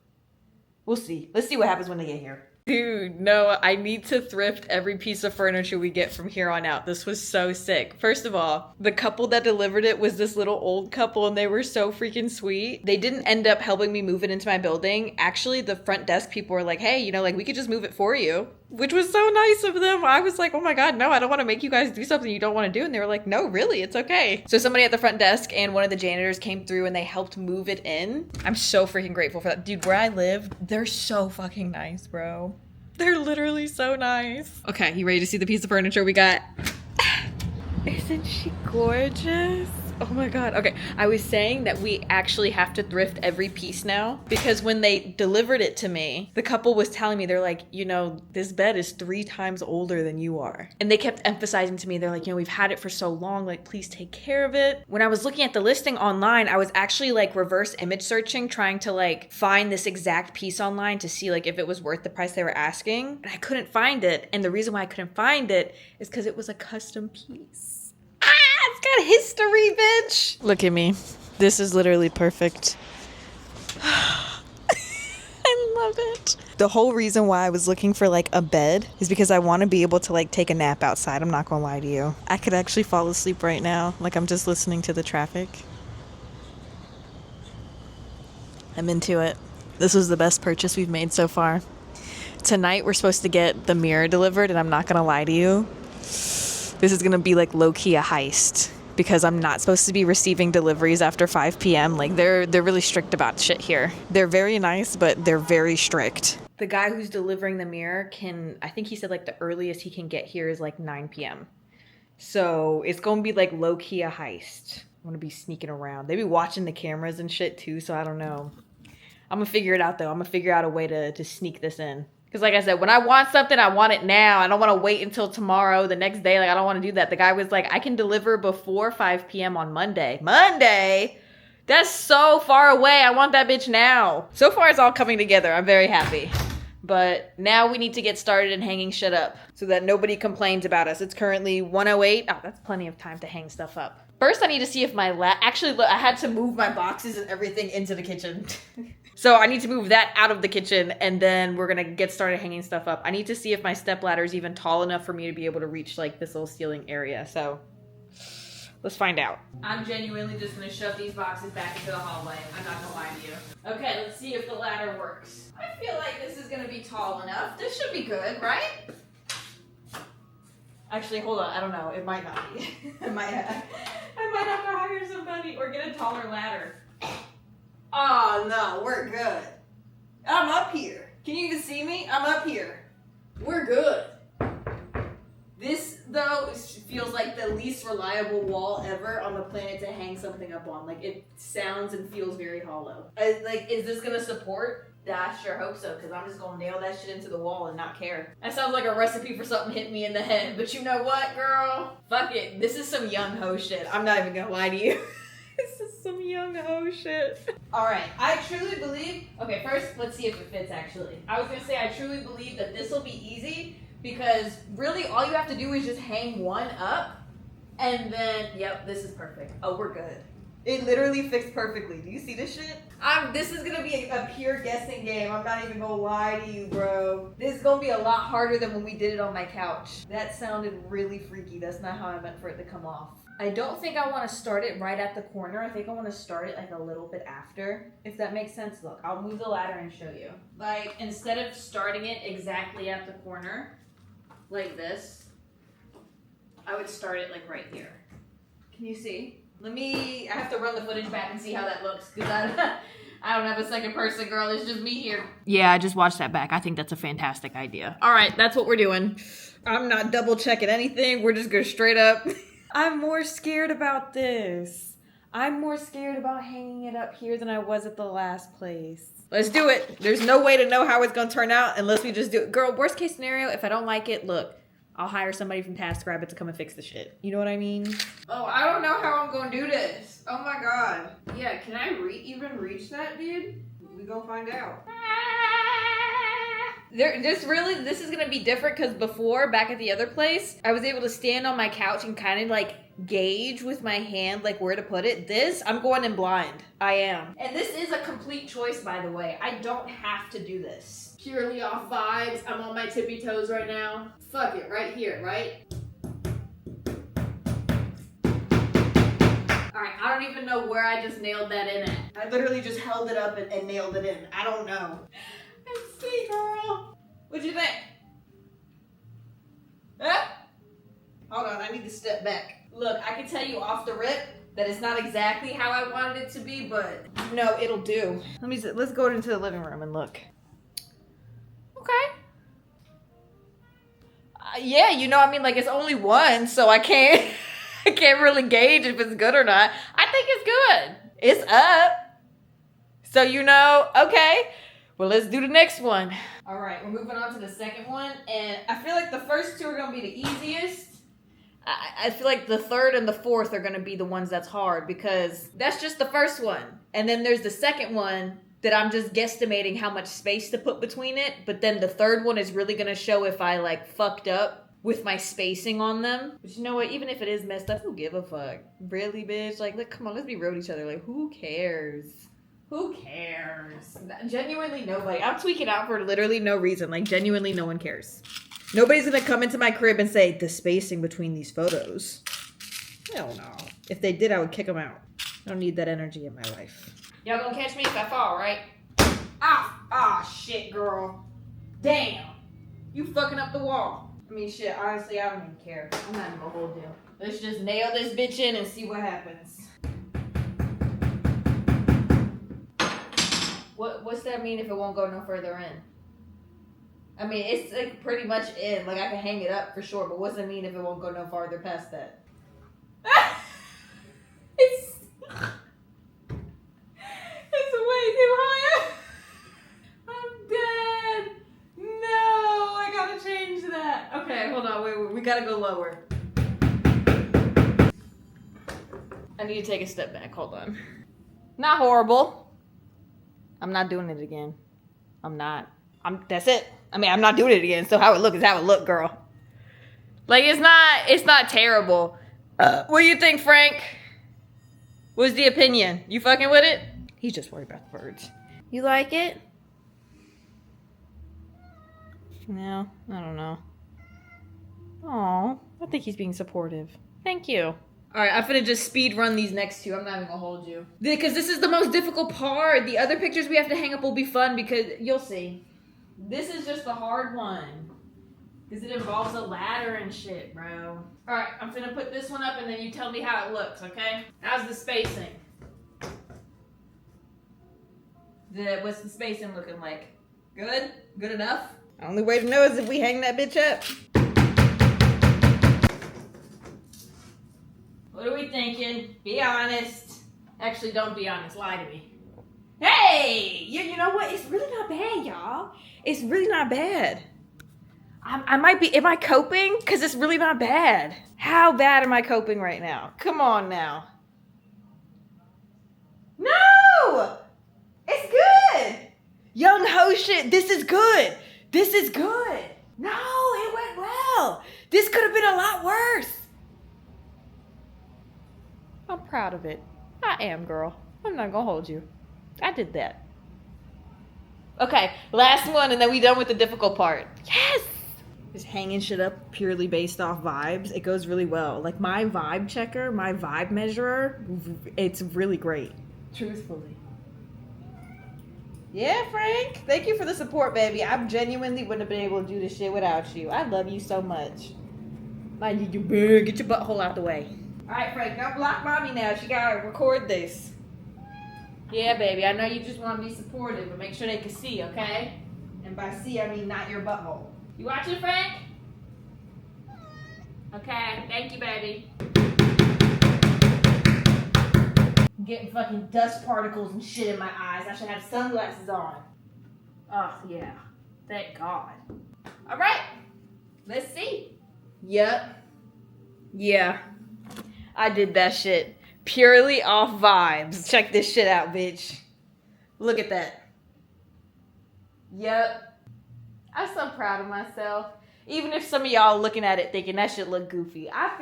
We'll see. Let's see what happens when they get here. Dude, no, I need to thrift every piece of furniture we get from here on out. This was so sick. First of all, the couple that delivered it was this little old couple, and they were so freaking sweet. They didn't end up helping me move it into my building. Actually, the front desk people were like, hey, you know, like we could just move it for you, which was so nice of them. I was like, oh my God, no, I don't want to make you guys do something you don't want to do. And they were like, no, really, it's okay. So somebody at the front desk and one of the janitors came through and they helped move it in. I'm so freaking grateful for that. Dude, where I live, they're so fucking nice, bro. They're literally so nice. Okay, you ready to see the piece of furniture we got? Isn't she gorgeous? Oh my God. Okay, I was saying that we actually have to thrift every piece now, because when they delivered it to me, the couple was telling me, they're like, you know, this bed is 3 times older than you are. And they kept emphasizing to me, they're like, you know, we've had it for so long, like, please take care of it. When I was looking at the listing online, I was actually like reverse image searching, trying to like find this exact piece online to see like if it was worth the price they were asking. And I couldn't find it. And the reason why I couldn't find it is because it was a custom piece. It's got history, bitch. Look at me. This is literally perfect. I love it. The whole reason why I was looking for like a bed is because I want to be able to like take a nap outside. I'm not gonna lie to you. I could actually fall asleep right now. Like, I'm just listening to the traffic. I'm into it. This was the best purchase we've made so far. Tonight we're supposed to get the mirror delivered, and I'm not gonna lie to you. This is gonna be like low-key a heist, because I'm not supposed to be receiving deliveries after 5 p.m. Like, they're really strict about shit here. They're very nice, but they're very strict. The guy who's delivering the mirror I think he said like the earliest he can get here is like 9 p.m. So it's gonna be like low-key a heist. I'm gonna be sneaking around. They be watching the cameras and shit too, so I don't know. I'm gonna figure it out though. I'm gonna figure out a way to sneak this in. Because like I said, when I want something, I want it now. I don't want to wait until tomorrow, the next day. Like, I don't want to do that. The guy was like, I can deliver before 5 p.m. on Monday. Monday? That's so far away. I want that bitch now. So far, it's all coming together. I'm very happy. But now we need to get started in hanging shit up so that nobody complains about us. It's currently 1:08. Oh, that's plenty of time to hang stuff up. First, I need to see if actually, look, I had to move my boxes and everything into the kitchen. So I need to move that out of the kitchen, and then we're gonna get started hanging stuff up. I need to see if my step ladder is even tall enough for me to be able to reach like this little ceiling area. So Let's find out. I'm genuinely just gonna shove these boxes back into the hallway. I'm not gonna lie to you. Okay, let's see if the ladder works. I feel like this is gonna be tall enough. This should be good, right? Actually, hold on. I don't know. It might not be. I might have to hire somebody or get a taller ladder. Oh no, we're good. I'm up here. Can you even see me? I'm up here. We're good. This, though, feels like the least reliable wall ever on the planet to hang something up on. Like, it sounds and feels very hollow. Is this gonna support? I sure hope so, because I'm just gonna nail that shit into the wall and not care. That sounds like a recipe for something hitting me in the head, but you know what, girl? Fuck it. This is some young ho shit. I'm not even gonna lie to you. This is some young ho shit. Alright, I truly believe... Okay, first, let's see if it fits, actually. I was gonna say, I truly believe that this will be easy, because really all you have to do is just hang one up, and then, yep, this is perfect. Oh, we're good. It literally fits perfectly. Do you see this shit? This is gonna be a pure guessing game. I'm not even gonna lie to you, bro. This is gonna be a lot harder than when we did it on my couch. That sounded really freaky. That's not how I meant for it to come off. I don't think I want to start it right at the corner. I think I want to start it like a little bit after, if that makes sense. Look, I'll move the ladder and show you. Like, instead of starting it exactly at the corner, like this, I would start it like right here. Can you see? I have to run the footage back and see how that looks, because I don't have a second person, girl. It's just me here. Yeah, I just watched that back. I think that's a fantastic idea. All right, that's what we're doing. I'm not double checking anything. We're just going straight up. I'm more scared about this. I'm more scared about hanging it up here than I was at the last place. Let's do it. There's no way to know how it's going to turn out unless we just do it. Girl, worst case scenario, if I don't like it, look. I'll hire somebody from TaskRabbit to come and fix the shit. You know what I mean? Oh, I don't know how I'm gonna do this. Oh my god. Yeah, can I even reach that, dude? We gonna find out. This is gonna be different because before, back at the other place, I was able to stand on my couch and kind of like gauge with my hand like where to put it. This, I'm going in blind. I am. And this is a complete choice, by the way. I don't have to do this. Purely off vibes. I'm on my tippy toes right now. Fuck it, right here, right? Alright, I don't even know where I just nailed that in at. I literally just held it up and nailed it in. I don't know. Let's see, girl. What'd you think? Huh? Hold on, I need to step back. Look, I can tell you off the rip that it's not exactly how I wanted it to be, but no, it'll do. Let's go into the living room and look. Okay. Yeah, you know, I mean, like, it's only one, so I can't really gauge if it's good or not. I think it's good. It's up. So, you know, okay. Well, let's do the next one. All right, we're moving on to the second one, and I feel like the first two are going to be the easiest. I feel like the third and the fourth are going to be the ones that's hard, because that's just the first one. And then there's the second one that I'm just guesstimating how much space to put between it. But then the third one is really going to show if I, like, fucked up with my spacing on them. But you know what? Even if it is messed up, who give a fuck? Really, bitch? Like, look, come on, let's be real with each other. Like, who cares? Who cares? Genuinely nobody. I'm tweaking out for literally no reason. Like, genuinely no one cares. Nobody's going to come into my crib and say, the spacing between these photos. Hell no. If they did, I would kick them out. I don't need that energy in my life. Y'all gonna catch me if I fall, right? Ah, shit, girl. Damn. You fucking up the wall. I mean, shit, honestly, I don't even care. I'm not even gonna hold you. Let's just nail this bitch in and see what happens. What's that mean if it won't go no further in? I mean, it's like pretty much in. Like, I can hang it up for sure, but what's that mean if it won't go no farther past that? It's way too high. I'm dead. No, I gotta change that. Okay, hold on. Wait. We gotta go lower. I need to take a step back. Hold on. Not horrible. I'm not doing it again. I'm not. That's it. I mean, I'm not doing it again. So how it look is how it look, girl. Like, it's not terrible. What do you think, Frank? What's the opinion? You fucking with it? He's just worried about the birds. You like it? No, I don't know. Aw, I think he's being supportive. Thank you. All right, I'm finna just speed run these next two. I'm not even gonna hold you. Because this is the most difficult part. The other pictures we have to hang up will be fun because you'll see. This is just the hard one. Because it involves a ladder and shit, bro. All right, I'm finna put this one up and then you tell me how it looks, okay? How's the spacing? What's the spacing looking like? Good? Good enough? Only way to know is if we hang that bitch up. What are we thinking? Be honest. Actually, don't be honest. Lie to me. Hey! You know what? It's really not bad, y'all. It's really not bad. I might be... Am I coping? Because it's really not bad. How bad am I coping right now? Come on now. No! It's good! Young ho shit, this is good. This is good. No, it went well. This could have been a lot worse. I'm proud of it. I am, girl. I'm not gonna hold you. I did that. Okay, last one and then we done with the difficult part. Yes! Just hanging shit up purely based off vibes. It goes really well. Like my vibe checker, my vibe measurer, it's really great. Truthfully. Yeah, Frank. Thank you for the support, baby. I genuinely wouldn't have been able to do this shit without you. I love you so much. I need you big. Get your butthole out the way. All right, Frank. Don't block mommy now. She gotta record this. Yeah, baby. I know you just want to be supportive, but make sure they can see, okay? And by see, I mean not your butthole. You watching, Frank? Okay. Thank you, baby. Getting fucking dust particles and shit in my eyes. I should have sunglasses on. Oh, yeah. Thank God. All right. Let's see. Yep. Yeah. I did that shit. Purely off vibes. Check this shit out, bitch. Look at that. Yep. I'm so proud of myself. Even if some of y'all looking at it thinking that shit look goofy. I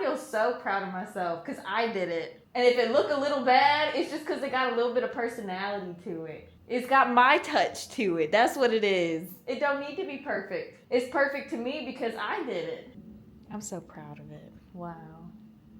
feel so proud of myself because I did it. And if it look a little bad, it's just because it got a little bit of personality to it. It's got my touch to it. That's what it is. It don't need to be perfect. It's perfect to me because I did it. I'm so proud of it. Wow.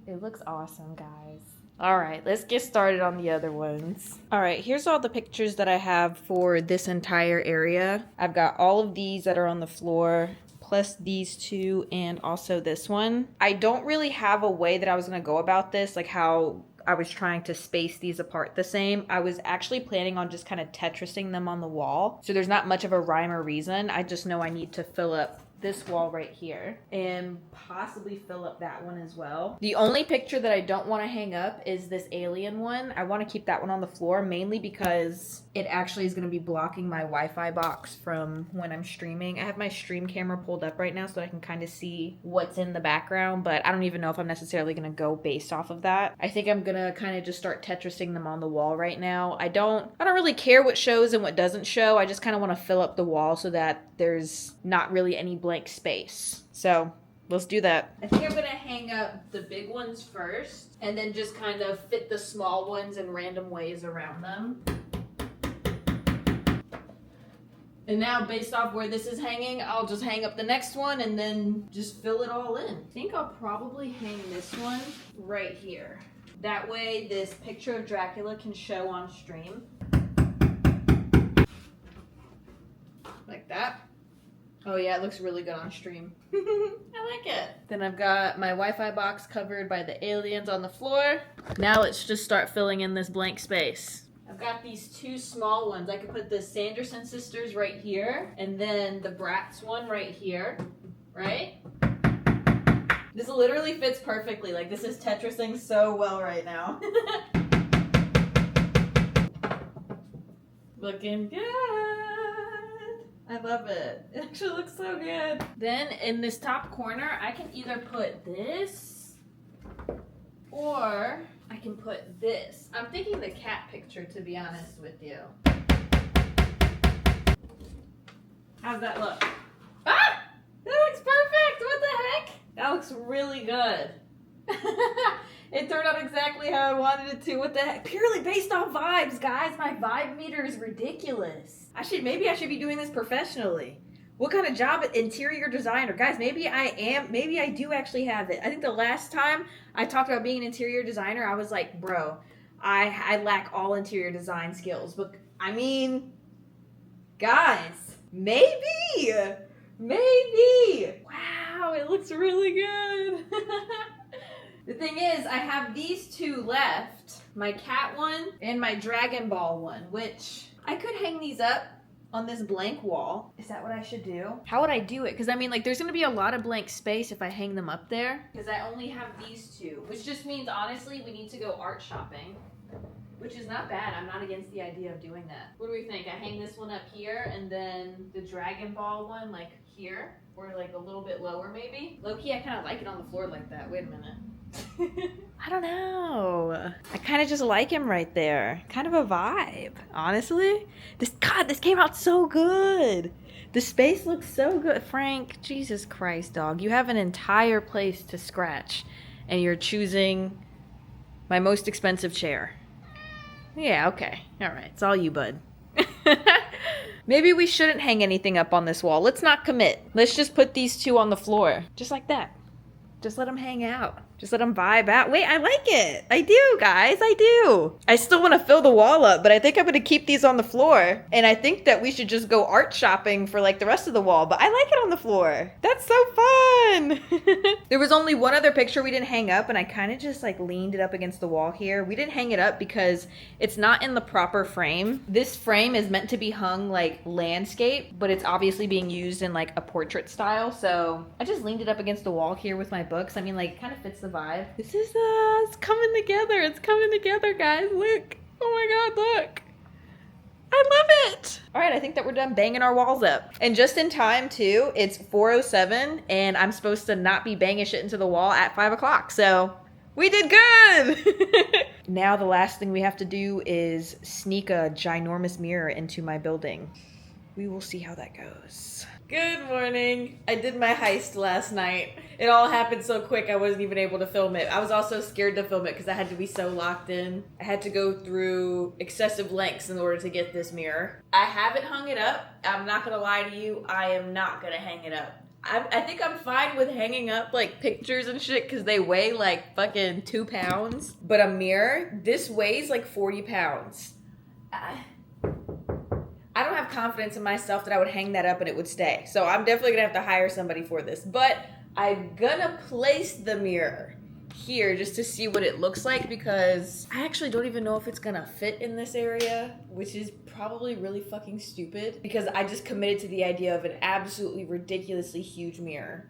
It looks awesome, guys. All right, let's get started on the other ones. All right, here's all the pictures that I have for this entire area. I've got all of these that are on the floor, plus these two and also this one. I don't really have a way that I was gonna go about this, like how I was trying to space these apart the same. I was actually planning on just kind of Tetrising them on the wall. So there's not much of a rhyme or reason. I just know I need to fill up this wall right here and possibly fill up that one as well. The only picture that I don't want to hang up is this alien one. I want to keep that one on the floor mainly because it actually is going to be blocking my Wi-Fi box from when I'm streaming. I have my stream camera pulled up right now so I can kind of see what's in the background, but I don't even know if I'm necessarily going to go based off of that. I think I'm going to kind of just start Tetrising them on the wall right now. I don't really care what shows and what doesn't show. I just kind of want to fill up the wall so that there's not really any blank space. So let's do that. I think I'm gonna hang up the big ones first and then just kind of fit the small ones in random ways around them. And now based off where this is hanging, I'll just hang up the next one and then just fill it all in. I think I'll probably hang this one right here. That way this picture of Dracula can show on stream. Like that. Oh yeah, it looks really good on stream. I like it. Then I've got my Wi-Fi box covered by the aliens on the floor. Now let's just start filling in this blank space. I've got these two small ones. I could put the Sanderson sisters right here, and then the Bratz one right here, right? This literally fits perfectly. Like, this is Tetrising so well right now. Looking good. I love it. It actually looks so good. Then in this top corner, I can either put this or I can put this. I'm thinking the cat picture, to be honest with you. How's that look? Ah! That looks perfect! What the heck? That looks really good. It turned out exactly how I wanted it to. What the heck? Purely based on vibes, guys. My vibe meter is ridiculous. Maybe I should be doing this professionally. What kind of job? Interior designer. Guys, maybe I do actually have it. I think the last time I talked about being an interior designer, I was like, bro, I lack all interior design skills. But I mean, guys, maybe. Wow, it looks really good. The thing is, I have these two left. My cat one and my Dragon Ball one, which I could hang these up on this blank wall. Is that what I should do? How would I do it? Because I mean, like, there's gonna be a lot of blank space if I hang them up there. Because I only have these two, which just means, honestly, we need to go art shopping. Which is not bad. I'm not against the idea of doing that. What do we think? I hang this one up here, and then the Dragon Ball one, like, here? Or, like, a little bit lower, maybe? Low-key, I kind of like it on the floor like that. Wait a minute. I don't know. I kind of just like him right there. Kind of a vibe, honestly. This came out so good. The space looks so good. Frank, Jesus Christ, dog. You have an entire place to scratch, and you're choosing my most expensive chair. Yeah, okay. All right. It's all you, bud. Maybe we shouldn't hang anything up on this wall. Let's not commit. Let's just put these two on the floor. Just like that. Just let them hang out. Just let them vibe out. Wait, I like it. I do, guys. I do. I still want to fill the wall up, but I think I'm going to keep these on the floor. And I think that we should just go art shopping for like the rest of the wall, but I like it on the floor. That's so fun. There was only one other picture we didn't hang up, and I kind of just like leaned it up against the wall here. We didn't hang it up because it's not in the proper frame. This frame is meant to be hung like landscape, but it's obviously being used in like a portrait style. So I just leaned it up against the wall here with my books. I mean, like, it kind of fits the vibe. This is it's coming together. It's coming together, guys. Look. Oh my god, look. I love it. All right, I think that we're done banging our walls up. And just in time, too. It's 4:07, and I'm supposed to not be banging shit into the wall at 5 o'clock. So we did good. Now the last thing we have to do is sneak a ginormous mirror into my building. We will see how that goes. Good morning. I did my heist last night. It all happened so quick I wasn't even able to film it. I was also scared to film it because I had to be so locked in. I had to go through excessive lengths in order to get this mirror. I haven't hung it up. I'm not gonna lie to you. I am not gonna hang it up. I think I'm fine with hanging up like pictures and shit because they weigh like fucking 2 pounds. But a mirror, this weighs like 40 pounds. I don't have confidence in myself that I would hang that up and it would stay. So I'm definitely gonna have to hire somebody for this. But I'm gonna place the mirror here just to see what it looks like because I actually don't even know if it's gonna fit in this area, which is probably really fucking stupid because I just committed to the idea of an absolutely ridiculously huge mirror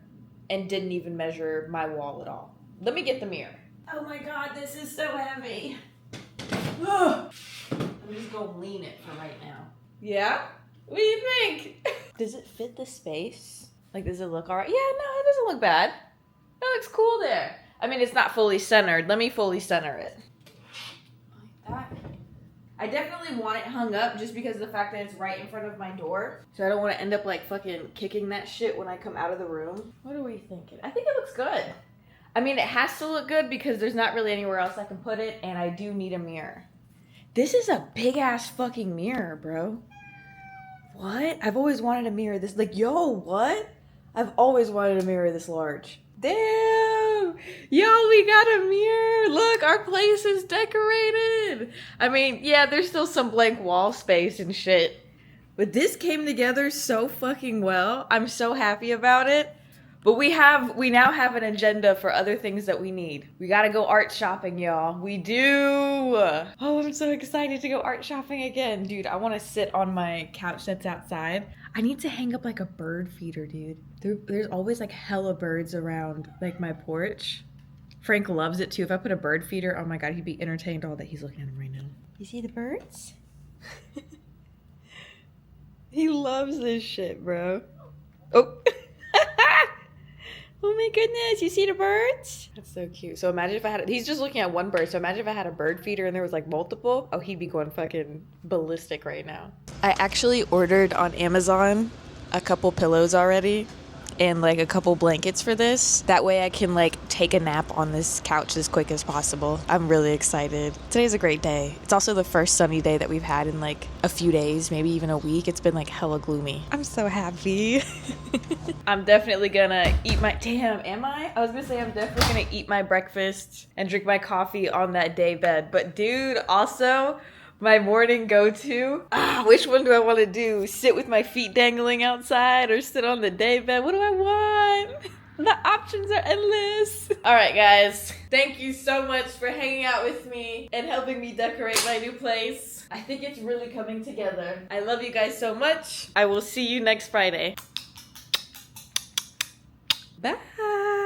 and didn't even measure my wall at all. Let me get the mirror. Oh my god, this is so heavy. I'm just gonna lean it for right now. Yeah? What do you think? Does it fit the space? Like, does it look alright? Yeah, no, it doesn't look bad. It looks cool there. I mean, it's not fully centered. Let me fully center it. Like that. I definitely want it hung up just because of the fact that it's right in front of my door. So I don't want to end up, like, fucking kicking that shit when I come out of the room. What are we thinking? I think it looks good. I mean, it has to look good because there's not really anywhere else I can put it, and I do need a mirror. This is a big-ass fucking mirror, bro. What? I've always wanted a mirror this... Like, yo, what? I've always wanted a mirror this large. Damn! Yo, we got a mirror! Look, our place is decorated! I mean, yeah, there's still some blank wall space and shit. But this came together so fucking well. I'm so happy about it. But we now have an agenda for other things that we need. We gotta go art shopping, y'all. We do. Oh, I'm so excited to go art shopping again. Dude, I want to sit on my couch that's outside. I need to hang up like a bird feeder, dude. There's always like hella birds around like my porch. Frank loves it too. If I put a bird feeder, oh my god, he'd be entertained all that. He's looking at him right now. You see the birds? He loves this shit, bro. Oh. Oh my goodness, you see the birds? That's so cute. So imagine if I had, he's just looking at one bird. So imagine if I had a bird feeder and there was like multiple. Oh, he'd be going fucking ballistic right now. I actually ordered on Amazon a couple pillows already. and like a couple blankets for this. That way I can like take a nap on this couch as quick as possible. I'm really excited. Today's a great day. It's also the first sunny day that we've had in like a few days, maybe even a week. It's been like hella gloomy. I'm so happy. I'm definitely gonna eat my, damn, am I? I was gonna say I'm definitely gonna eat my breakfast and drink my coffee on that day bed. But dude, also, my morning go-to, which one do I want to do? Sit with my feet dangling outside or sit on the day bed? What do I want? The options are endless. All right, guys. Thank you so much for hanging out with me and helping me decorate my new place. I think it's really coming together. I love you guys so much. I will see you next Friday. Bye.